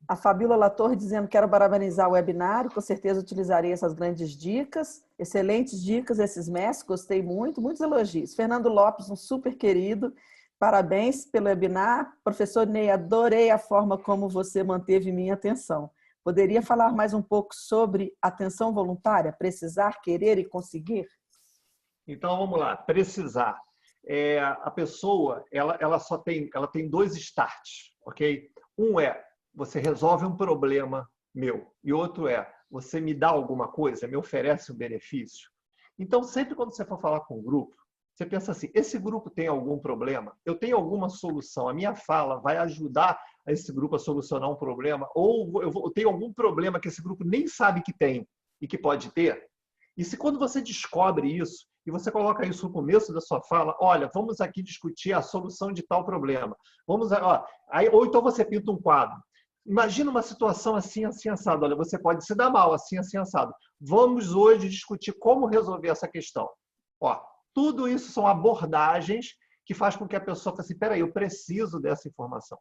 A Fabíola Lator dizendo que quero parabenizar o webinário, com certeza utilizarei essas grandes dicas, excelentes dicas, esses mestres, gostei muito, muitos elogios. Fernando Lopes, um super querido, parabéns pelo webinar. Professor Ney, adorei a forma como você manteve minha atenção. Poderia falar mais um pouco sobre atenção voluntária, precisar, querer e conseguir? Então, vamos lá, precisar. A pessoa, ela tem 2 starts, ok? Um é, você resolve um problema meu, e outro é, você me dá alguma coisa, me oferece um benefício. Então, sempre quando você for falar com um grupo, você pensa assim, esse grupo tem algum problema? Eu tenho alguma solução? A minha fala vai ajudar esse grupo a solucionar um problema? Ou eu tenho algum problema que esse grupo nem sabe que tem e que pode ter? E se quando você descobre isso, e você coloca isso no começo da sua fala, olha, vamos aqui discutir a solução de tal problema. Ou então você pinta um quadro. Imagina uma situação assim, assim, assado. Olha, você pode se dar mal, assim, assim, assado. Vamos hoje discutir como resolver essa questão. Tudo isso são abordagens que faz com que a pessoa fale assim, peraí, eu preciso dessa informação.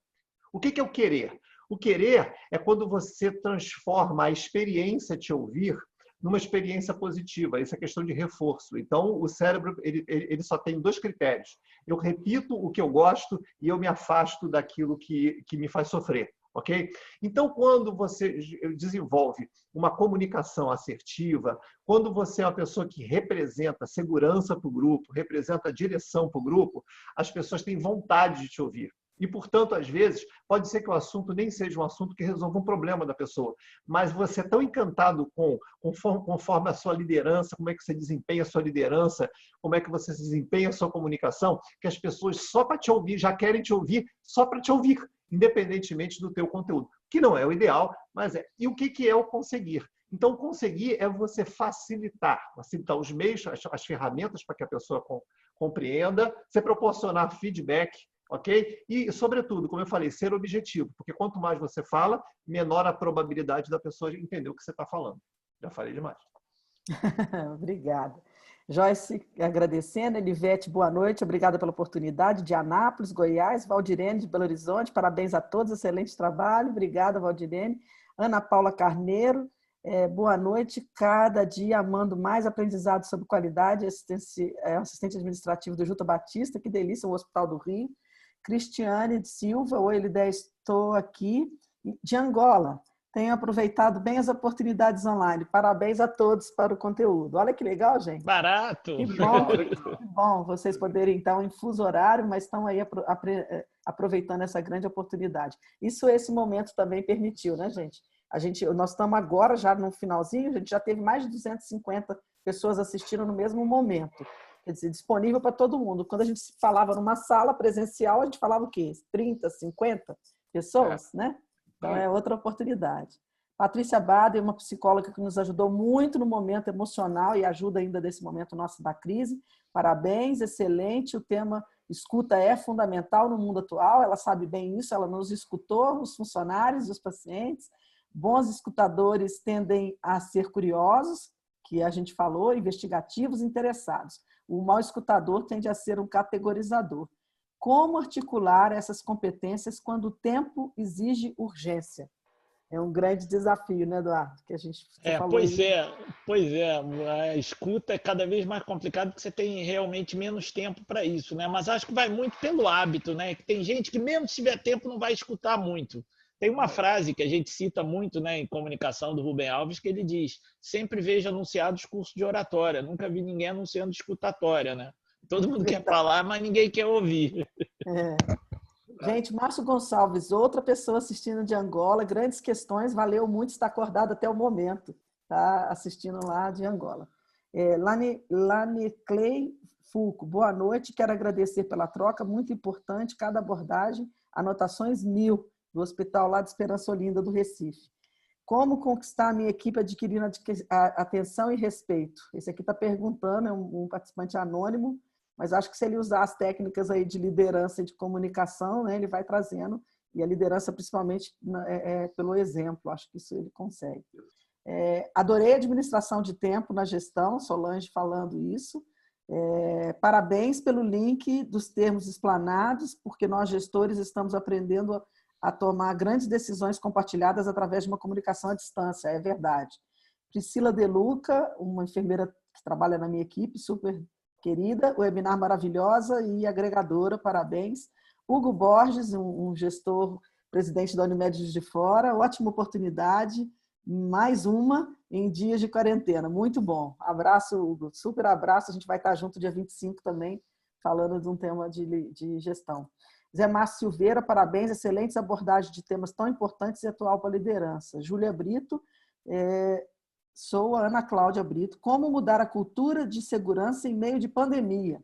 O que é o querer? O querer é quando você transforma a experiência de ouvir numa experiência positiva. Isso é questão de reforço. Então, o cérebro ele só tem 2 critérios. Eu repito o que eu gosto e eu me afasto daquilo que me faz sofrer. Ok? Então, quando você desenvolve uma comunicação assertiva, quando você é uma pessoa que representa segurança para o grupo, representa direção para o grupo, as pessoas têm vontade de te ouvir. E, portanto, às vezes, pode ser que o assunto nem seja um assunto que resolva um problema da pessoa, mas você é tão encantado conforme a sua liderança, como é que você desempenha a sua liderança, como é que você desempenha a sua comunicação, que as pessoas só para te ouvir, já querem te ouvir só para te ouvir, independentemente do teu conteúdo, que não é o ideal, mas é. E o que é o conseguir? Então, conseguir é você facilitar os meios, as ferramentas para que a pessoa compreenda, você proporcionar feedback, ok? E, sobretudo, como eu falei, ser objetivo, porque quanto mais você fala, menor a probabilidade da pessoa entender o que você está falando. Já falei demais. Obrigada. Joyce, agradecendo. Elivete, boa noite. Obrigada pela oportunidade. De Anápolis, Goiás. Valdirene, de Belo Horizonte. Parabéns a todos. Excelente trabalho. Obrigada, Valdirene. Ana Paula Carneiro. Boa noite. Cada dia amando mais aprendizado sobre qualidade. Assistente administrativo do Juta Batista. Que delícia, o Hospital do Rio. Cristiane de Silva. Oi, Elidé, estou aqui. De Angola. Tenho aproveitado bem as oportunidades online. Parabéns a todos para o conteúdo. Olha que legal, gente. Barato! Que bom vocês poderem, então, em fuso horário, mas estão aí aproveitando essa grande oportunidade. Isso esse momento também permitiu, né, gente? Nós estamos agora, já no finalzinho, a gente já teve mais de 250 pessoas assistindo no mesmo momento. Quer dizer, disponível para todo mundo. Quando a gente falava numa sala presencial, a gente falava o quê? 30, 50 pessoas, né? Então, é outra oportunidade. Patrícia Bada é uma psicóloga que nos ajudou muito no momento emocional e ajuda ainda nesse momento nosso da crise. Parabéns, excelente. O tema escuta é fundamental no mundo atual. Ela sabe bem isso, ela nos escutou, os funcionários, os pacientes. Bons escutadores tendem a ser curiosos, que a gente falou, investigativos, interessados. O mau escutador tende a ser um categorizador. Como articular essas competências quando o tempo exige urgência? É um grande desafio, né, Eduardo? Que a gente falou pois aí. pois é. A escuta é cada vez mais complicado porque você tem realmente menos tempo para isso, né? Mas acho que vai muito pelo hábito, né? Que tem gente que mesmo se tiver tempo não vai escutar muito. Tem uma frase que a gente cita muito, né, em comunicação do Rubem Alves, que ele diz: sempre vejo anunciados cursos de oratória, nunca vi ninguém anunciando escutatória, né? Todo mundo quer falar, mas ninguém quer ouvir. Gente, Márcio Gonçalves, outra pessoa assistindo de Angola, grandes questões, valeu muito estar acordado até o momento, tá assistindo lá de Angola. Lani Clay Fulco, boa noite, quero agradecer pela troca, muito importante cada abordagem, anotações 1000 do hospital lá de Esperança Olinda, do Recife. Como conquistar a minha equipe adquirindo atenção e respeito? Esse aqui está perguntando, é um participante anônimo, mas acho que se ele usar as técnicas aí de liderança e de comunicação, né, ele vai trazendo, e a liderança principalmente pelo exemplo, acho que isso ele consegue. Adorei a administração de tempo na gestão, Solange falando isso. Parabéns pelo link dos termos explanados, porque nós gestores estamos aprendendo a tomar grandes decisões compartilhadas através de uma comunicação à distância, é verdade. Priscila De Luca, uma enfermeira que trabalha na minha equipe, super querida, webinar maravilhosa e agregadora, parabéns. Hugo Borges, um gestor, presidente da Unimed Juiz de Fora, ótima oportunidade, mais uma em dias de quarentena, muito bom. Abraço, Hugo, super abraço, a gente vai estar junto dia 25 também, falando de um tema de gestão. Zé Márcio Silveira, parabéns, excelentes abordagens de temas tão importantes e atual para a liderança. Júlia Brito, sou a Ana Cláudia Brito. Como mudar a cultura de segurança em meio de pandemia?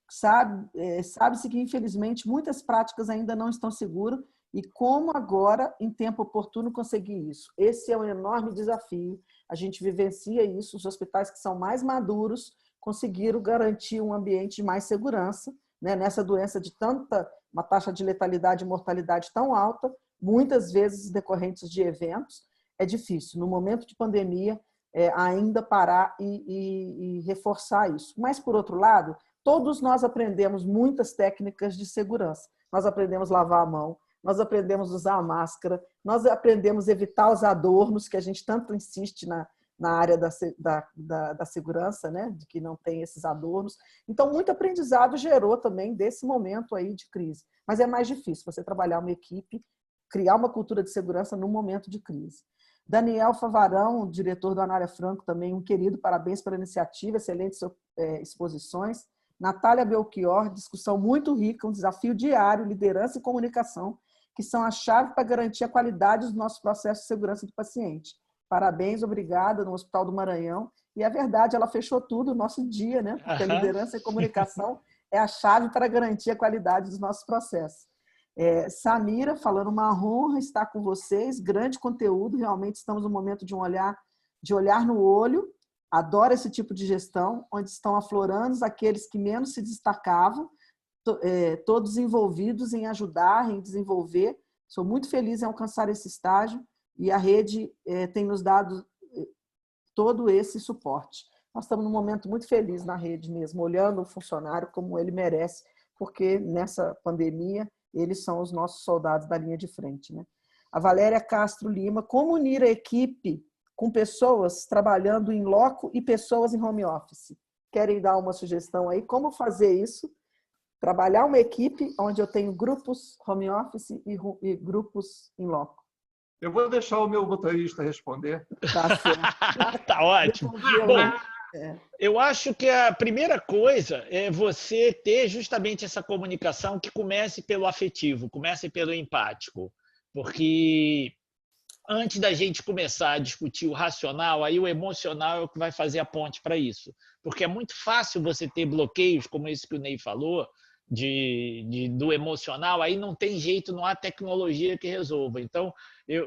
Sabe-se que, infelizmente, muitas práticas ainda não estão seguras e como agora, em tempo oportuno, conseguir isso? Esse é um enorme desafio. A gente vivencia isso. Os hospitais que são mais maduros conseguiram garantir um ambiente de mais segurança, né? Nessa doença de uma taxa de letalidade e mortalidade tão alta, muitas vezes decorrentes de eventos, é difícil, no momento de pandemia, ainda parar e reforçar isso. Mas, por outro lado, todos nós aprendemos muitas técnicas de segurança. Nós aprendemos a lavar a mão, nós aprendemos a usar a máscara, nós aprendemos a evitar os adornos, que a gente tanto insiste na área da segurança, né? De que não tem esses adornos. Então, muito aprendizado gerou também desse momento aí de crise. Mas é mais difícil você trabalhar uma equipe, criar uma cultura de segurança num momento de crise. Daniel Favarão, diretor do Anália Franco, também um querido, parabéns pela iniciativa, excelentes exposições. Natália Belchior, discussão muito rica, um desafio diário, liderança e comunicação, que são a chave para garantir a qualidade do nosso processo de segurança do paciente. Parabéns, obrigada, no Hospital do Maranhão. E é verdade, ela fechou tudo, o nosso dia, né? Porque a liderança e comunicação é a chave para garantir a qualidade dos nossos processos. Samira, falando, uma honra estar com vocês, grande conteúdo, realmente estamos no momento de olhar no olho, adoro esse tipo de gestão, onde estão aflorando aqueles que menos se destacavam, todos envolvidos em ajudar, em desenvolver. Sou muito feliz em alcançar esse estágio e a rede tem nos dado todo esse suporte. Nós estamos num momento muito feliz na rede mesmo, olhando o funcionário como ele merece, porque nessa pandemia eles são os nossos soldados da linha de frente, né? A Valéria Castro Lima, como unir a equipe com pessoas trabalhando em loco e pessoas em home office? Querem dar uma sugestão aí? Como fazer isso? Trabalhar uma equipe onde eu tenho grupos home office e grupos em loco. Eu vou deixar o meu motorista responder. Tá certo. Tá ótimo. Bom, eu acho que a primeira coisa é você ter justamente essa comunicação que comece pelo afetivo, comece pelo empático. Porque antes da gente começar a discutir o racional, aí o emocional é o que vai fazer a ponte para isso. Porque é muito fácil você ter bloqueios, como esse que o Ney falou, do emocional, aí não tem jeito, não há tecnologia que resolva. Então,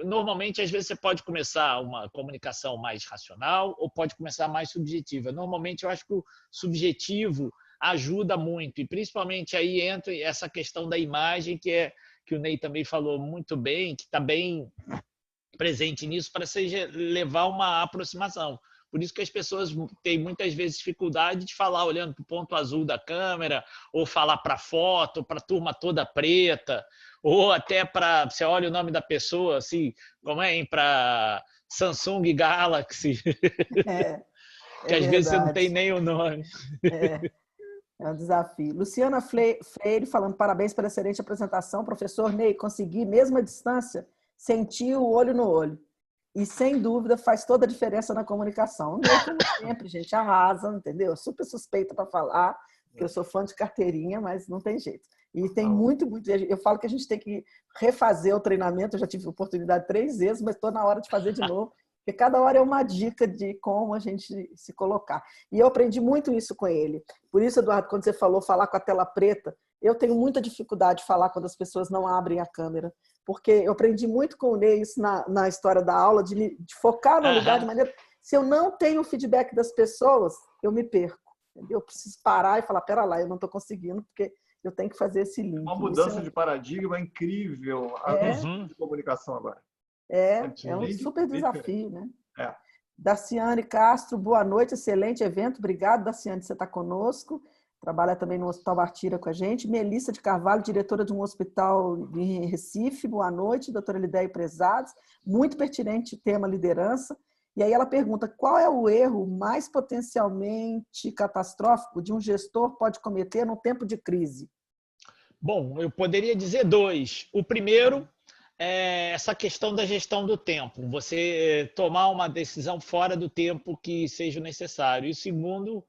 normalmente, às vezes, você pode começar uma comunicação mais racional ou pode começar mais subjetiva. Normalmente, eu acho que o subjetivo ajuda muito, e principalmente aí entra essa questão da imagem, que o Ney também falou muito bem, que está bem presente nisso, para levar uma aproximação. Por isso que as pessoas têm muitas vezes dificuldade de falar olhando para o ponto azul da câmera, ou falar para a foto, para a turma toda preta, ou até para, você olha o nome da pessoa, assim, como para Samsung Galaxy, que às vezes você não tem nem o nome. É um desafio. Luciana Freire falando, parabéns pela excelente apresentação. Professor Ney, consegui, mesmo à distância, sentir o olho no olho. E, sem dúvida, faz toda a diferença na comunicação. O Ney, como sempre, gente, arrasa, entendeu? Eu super suspeita para falar, porque eu sou fã de carteirinha, mas não tem jeito. E tem muito. Eu falo que a gente tem que refazer o treinamento. Eu já tive oportunidade 3 vezes, mas estou na hora de fazer de novo, porque cada hora é uma dica de como a gente se colocar. E eu aprendi muito isso com ele. Por isso, Eduardo, quando você falou falar com a tela preta, eu tenho muita dificuldade de falar quando as pessoas não abrem a câmera, porque eu aprendi muito com o Ney isso na história da aula, de focar no lugar de maneira... Se eu não tenho o feedback das pessoas, eu me perco. Entendeu? Eu preciso parar e falar, pera lá, eu não estou conseguindo, porque eu tenho que fazer esse link. Uma mudança de paradigma incrível de comunicação agora. É um super desafio, né? Daciane Castro, boa noite, excelente evento. Obrigado, Daciane, por você estar conosco. Trabalha também no Hospital Bartira com a gente. Melissa de Carvalho, diretora de um hospital em Recife. Boa noite, doutora Lidéia e prezados. Muito pertinente o tema liderança. E aí ela pergunta, qual é o erro mais potencialmente catastrófico de um gestor pode cometer no tempo de crise? Bom, eu poderia dizer 2. O primeiro é essa questão da gestão do tempo. Você tomar uma decisão fora do tempo que seja necessário. E o segundo...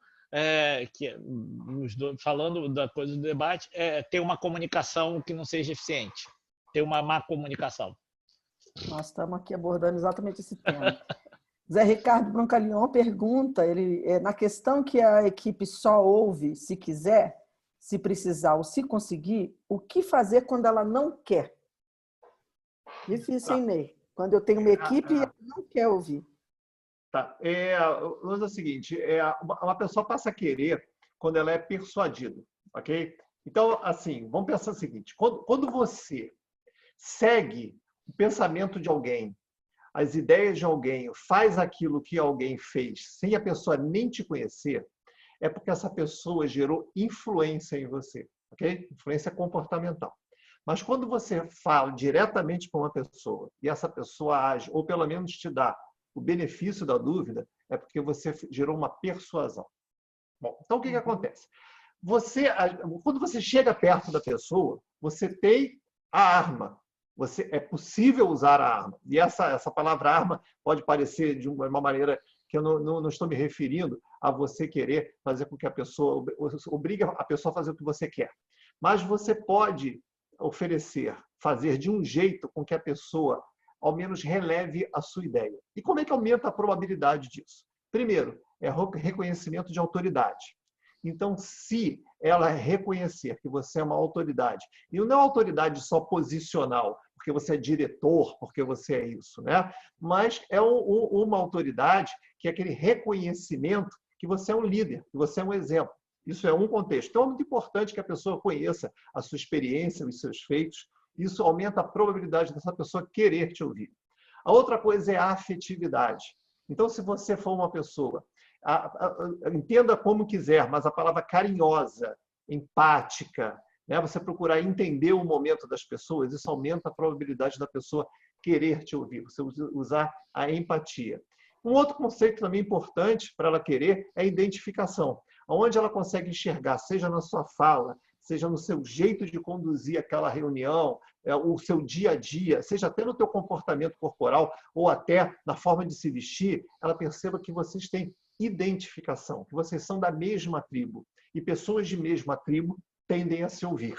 falando da coisa do debate, ter uma comunicação que não seja eficiente, ter uma má comunicação. Nós estamos aqui abordando exatamente esse tema. Zé Ricardo Broncalion pergunta, na questão que a equipe só ouve se quiser, se precisar ou se conseguir, o que fazer quando ela não quer? Difícil, hein, Ney? Quando eu tenho uma equipe e ela não quer ouvir. Tá. Vamos dizer o seguinte, uma pessoa passa a querer quando ela é persuadida, ok? Então, assim, vamos pensar o seguinte, quando você segue o pensamento de alguém, as ideias de alguém, faz aquilo que alguém fez sem a pessoa nem te conhecer, é porque essa pessoa gerou influência em você, ok? Influência comportamental. Mas quando você fala diretamente com uma pessoa e essa pessoa age, ou pelo menos te dá o benefício da dúvida, é porque você gerou uma persuasão. Bom, então o que acontece? Quando você chega perto da pessoa, você tem a arma. É possível usar a arma. E essa palavra arma pode parecer de uma maneira que eu não estou me referindo a você querer fazer com que a pessoa... obriga a pessoa a fazer o que você quer. Mas você pode oferecer, fazer de um jeito com que a pessoa ao menos releve a sua ideia. E como é que aumenta a probabilidade disso? Primeiro, é reconhecimento de autoridade. Então, se ela reconhecer que você é uma autoridade, e não é autoridade só posicional, porque você é diretor, porque você é isso, né? Mas é uma autoridade que é aquele reconhecimento que você é um líder, que você é um exemplo. Isso é um contexto. Então, é muito importante que a pessoa conheça a sua experiência, os seus feitos. Isso aumenta a probabilidade dessa pessoa querer te ouvir. A outra coisa é a afetividade. Então, se você for uma pessoa, entenda como quiser, mas a palavra carinhosa, empática, né? Você procurar entender o momento das pessoas, isso aumenta a probabilidade da pessoa querer te ouvir, você usar a empatia. Um outro conceito também importante para ela querer é a identificação, onde ela consegue enxergar, seja na sua fala, seja no seu jeito de conduzir aquela reunião, o seu dia a dia, seja até no teu comportamento corporal ou até na forma de se vestir, ela perceba que vocês têm identificação, que vocês são da mesma tribo. E pessoas de mesma tribo tendem a se ouvir.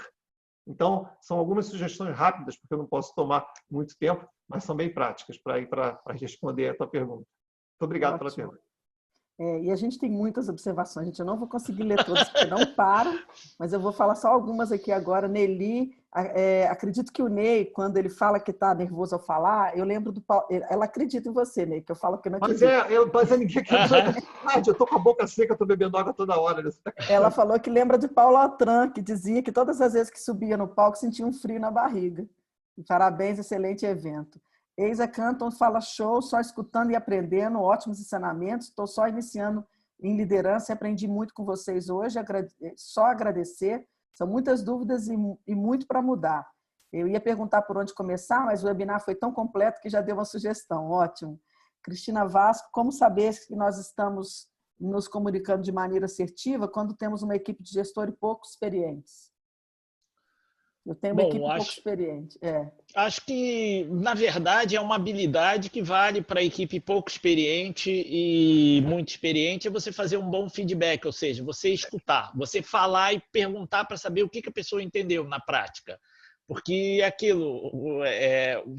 Então, são algumas sugestões rápidas, porque eu não posso tomar muito tempo, mas são bem práticas para responder a tua pergunta. Muito obrigado pela pergunta. E a gente tem muitas observações, gente. Eu não vou conseguir ler todas, porque não param, mas eu vou falar só algumas aqui agora. Nelly, acredito que o Ney, quando ele fala que está nervoso ao falar, eu lembro do Paulo. Ela acredita em você, Ney, que eu falo que não acredito. Mas ninguém acredita. Eu estou com a boca seca, estou bebendo água toda hora. Ela falou que lembra de Paulo Altran, que dizia que todas as vezes que subia no palco sentia um frio na barriga. Parabéns, excelente evento. Eisa Canton fala show, só escutando e aprendendo, ótimos ensinamentos, estou só iniciando em liderança e aprendi muito com vocês hoje, só agradecer, são muitas dúvidas e muito para mudar. Eu ia perguntar por onde começar, mas o webinar foi tão completo que já deu uma sugestão, ótimo. Cristina Vasco, como saber que nós estamos nos comunicando de maneira assertiva quando temos uma equipe de gestor e poucos experientes? Eu tenho uma equipe pouco experiente. Acho que, na verdade, é uma habilidade que vale para a equipe pouco experiente e muito experiente, é você fazer um bom feedback, ou seja, você escutar, você falar e perguntar para saber o que a pessoa entendeu na prática. Porque aquilo,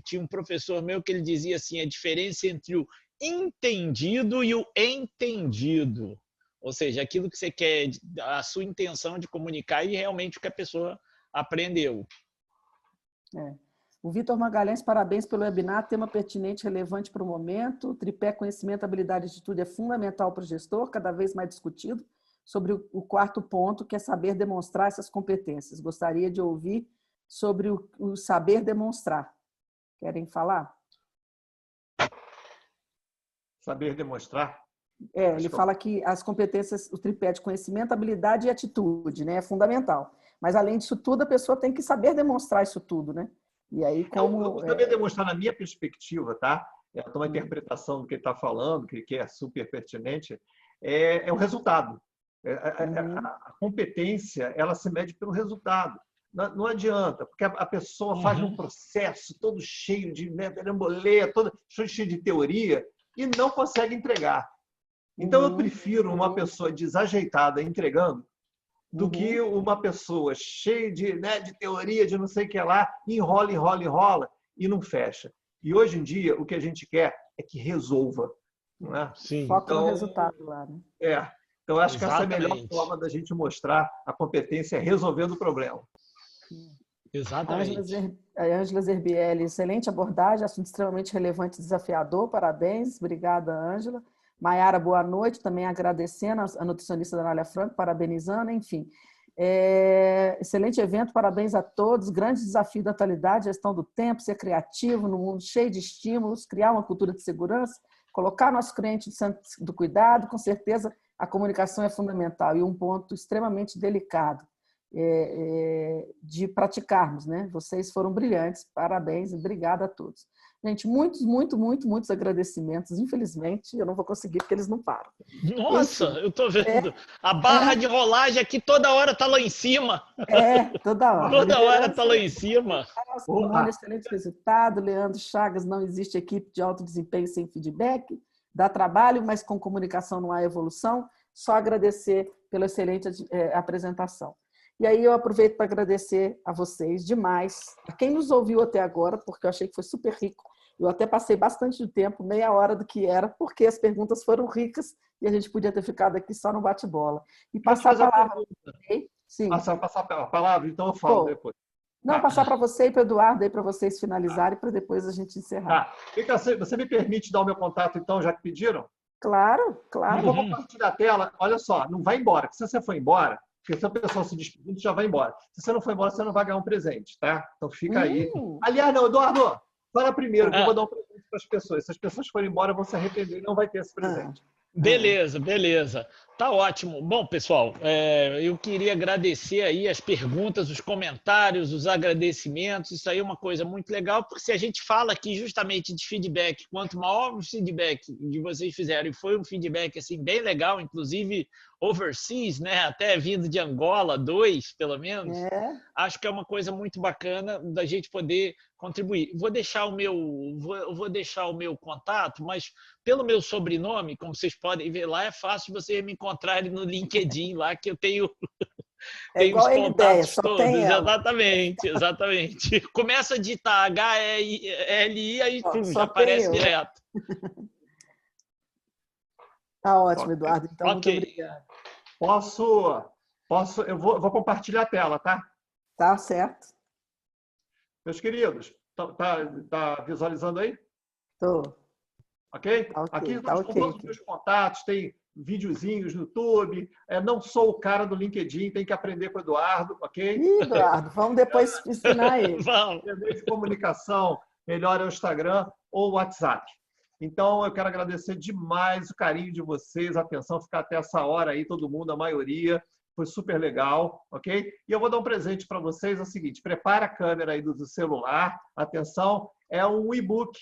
tinha um professor meu que ele dizia assim, a diferença entre o entendido e o entendido. Ou seja, aquilo que você quer, a sua intenção de comunicar e realmente o que a pessoa aprendeu. O Vitor Magalhães, parabéns pelo webinar, tema pertinente, relevante para o momento. O tripé conhecimento, habilidade e atitude é fundamental para o gestor, cada vez mais discutido, sobre o quarto ponto, que é saber demonstrar essas competências. Gostaria de ouvir sobre o saber demonstrar. Querem falar? Saber demonstrar? Ele fala que as competências, o tripé de conhecimento, habilidade e atitude, né, é fundamental. Mas, além disso tudo, a pessoa tem que saber demonstrar isso tudo, né? E aí, como... saber demonstrar, na minha perspectiva, tá? Eu estou uma interpretação do que ele está falando, que é super pertinente, é o resultado. A competência, ela se mede pelo resultado. Não adianta, porque a pessoa faz um processo todo cheio de peramboleia, todo cheio de teoria, e não consegue entregar. Então, eu prefiro uma pessoa desajeitada entregando do que uma pessoa cheia de teoria, de não sei o que lá, enrola, enrola, enrola e não fecha. E hoje em dia, o que a gente quer é que resolva. Não é? Sim. Foca no resultado lá. Né? Então, eu acho que essa é a melhor forma da gente mostrar a competência resolvendo o problema. Exatamente. A Ângela Zerbielli, excelente abordagem, assunto extremamente relevante e desafiador, parabéns, obrigada, Ângela. Maiara, boa noite, também agradecendo a nutricionista da Anália Franco, parabenizando, enfim. Excelente evento, parabéns a todos, grande desafio da atualidade, gestão do tempo, ser criativo no mundo cheio de estímulos, criar uma cultura de segurança, colocar nosso cliente no centro do cuidado, com certeza a comunicação é fundamental e um ponto extremamente delicado de praticarmos, né? Vocês foram brilhantes, parabéns e obrigada a todos. Gente, muitos agradecimentos. Infelizmente, eu não vou conseguir porque eles não param. Nossa, enfim, eu tô vendo. A barra de rolagem aqui toda hora tá lá em cima. Toda hora. Toda hora tá lá em cima. Excelente resultado. Leandro Chagas, não existe equipe de alto desempenho sem feedback. Dá trabalho, mas com comunicação não há evolução. Só agradecer pela excelente apresentação. E aí eu aproveito para agradecer a vocês demais, a quem nos ouviu até agora, porque eu achei que foi super rico. Eu até passei bastante de tempo, meia hora do que era, porque as perguntas foram ricas e a gente podia ter ficado aqui só no bate-bola. E passar a palavra... Sim. Passar a palavra, então eu falo depois. Não, passar para você e para o Eduardo, aí para vocês finalizarem, para depois a gente encerrar. Você me permite dar o meu contato, então, já que pediram? Claro, claro. Eu vou compartilhar a tela. Olha só, não vai embora, porque se você for embora... Porque se a pessoa se despedir, já vai embora. Se você não for embora, você não vai ganhar um presente, tá? Então fica aí. Aliás, não, Eduardo, fala primeiro, que eu vou dar um presente para as pessoas. Se as pessoas forem embora, vão se arrepender e não vai ter esse presente. Beleza, beleza. Tá ótimo. Bom, pessoal, eu queria agradecer aí as perguntas, os comentários, os agradecimentos. Isso aí é uma coisa muito legal, porque se a gente fala aqui justamente de feedback, quanto maior o feedback que vocês fizeram, e foi um feedback assim bem legal, inclusive overseas, né? Até vindo de Angola, 2 pelo menos. Acho que é uma coisa muito bacana da gente poder contribuir. Vou deixar o meu contato, mas pelo meu sobrenome, como vocês podem ver lá, é fácil vocês me encontrarem no LinkedIn lá, que eu tenho tem os contatos todos. Exatamente. Começa a digitar HLI, aí já aparece direto. Tá ótimo, Eduardo. Então, muito obrigado. Eu vou compartilhar a tela, tá? Tá certo. Meus queridos, tá visualizando aí? Tô. Ok? Aqui estão todos os meus contatos, tem videozinhos no YouTube. Não sou o cara do LinkedIn, tem que aprender com o Eduardo, ok? Eduardo, vamos depois ensinar ele. Vamos. De comunicação, melhor é o Instagram ou o WhatsApp. Então, eu quero agradecer demais o carinho de vocês, a atenção, ficar até essa hora aí, todo mundo, a maioria. Foi super legal, ok? E eu vou dar um presente para vocês, é o seguinte, prepara a câmera aí do celular, atenção, é um e-book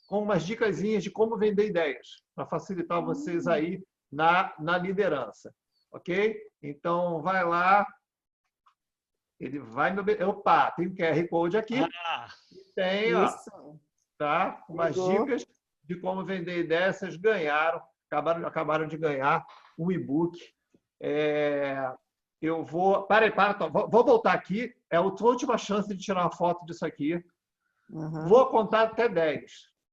com umas dicasinhas de como vender ideias, para facilitar vocês aí na liderança, ok? Então, vai lá, Ele vai me... Opa, tem um QR Code aqui. Ah, Tem, ó, Isso. tá? Umas Pegou. dicas de como vender ideias. Vocês ganharam, acabaram de ganhar um e-book. Eu vou... Vou voltar aqui. É a última chance de tirar uma foto disso aqui. Uhum. Vou contar até 10.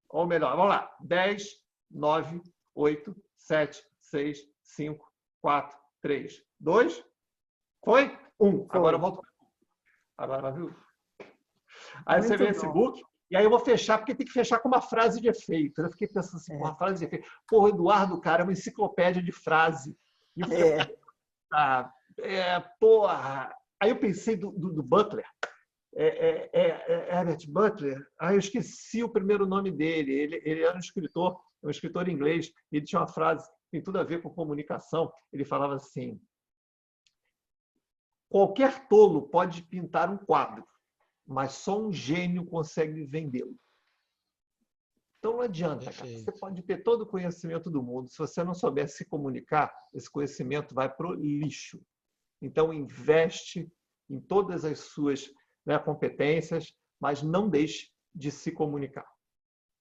Ou melhor, vamos lá. 10, 9, 8, 7, 6, 5, 4, 3, 2. Foi? 1. Agora eu volto. Agora, viu? Aí Muito você vê esse bom. book. E aí eu vou fechar, porque tem que fechar com uma frase de efeito. Eu fiquei pensando assim, uma frase de efeito. Porra, o Eduardo, cara, é uma enciclopédia de frase. E eu fiquei, porra. Aí eu pensei do Butler. Herbert Butler. Eu esqueci o primeiro nome dele. Ele era um escritor inglês. Ele tinha uma frase que tem tudo a ver com comunicação. Ele falava assim: qualquer tolo pode pintar um quadro, mas só um gênio consegue vendê-lo. Então não adianta, cara. Você pode ter todo o conhecimento do mundo. Se você não souber se comunicar, esse conhecimento vai para o lixo. Então investe em todas as suas competências, mas não deixe de se comunicar.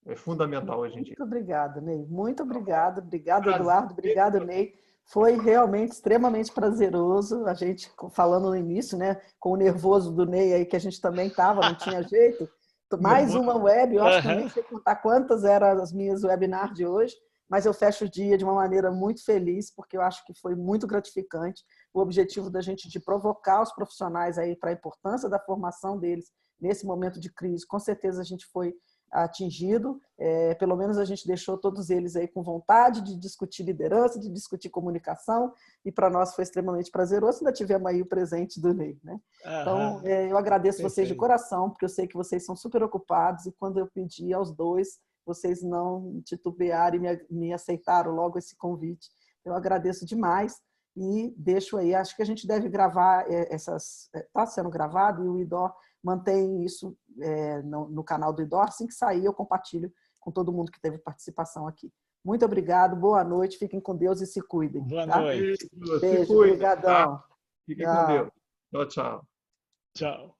É fundamental hoje em dia. Muito obrigada, Ney. Muito obrigada. Obrigado, Eduardo. Obrigado, Ney. Foi realmente extremamente prazeroso. A gente falando no início, né, com o nervoso do Ney aí, que a gente também estava, não tinha jeito. Mais uma web, eu acho que eu nem sei contar quantas eram as minhas webinars de hoje, mas eu fecho o dia de uma maneira muito feliz, porque eu acho que foi muito gratificante. O objetivo da gente de provocar os profissionais aí para a importância da formação deles nesse momento de crise, com certeza a gente foi atingido, pelo menos a gente deixou todos eles aí com vontade de discutir liderança, de discutir comunicação, e para nós foi extremamente prazeroso. Ainda tivemos aí o presente do Ney, né? Então, eu agradeço vocês de coração, porque eu sei que vocês são super ocupados, e quando eu pedi aos dois, vocês não titubearam e me aceitaram logo esse convite. Eu agradeço demais e deixo aí, acho que a gente deve gravar está sendo gravado, e o IDOR mantém isso no canal do IDOR. Assim que sair, eu compartilho com todo mundo que teve participação aqui. Muito obrigado, boa noite, fiquem com Deus e se cuidem. Boa tá? noite. Beijo, obrigadão. Fiquem com Deus. Tchau, tchau. Tchau.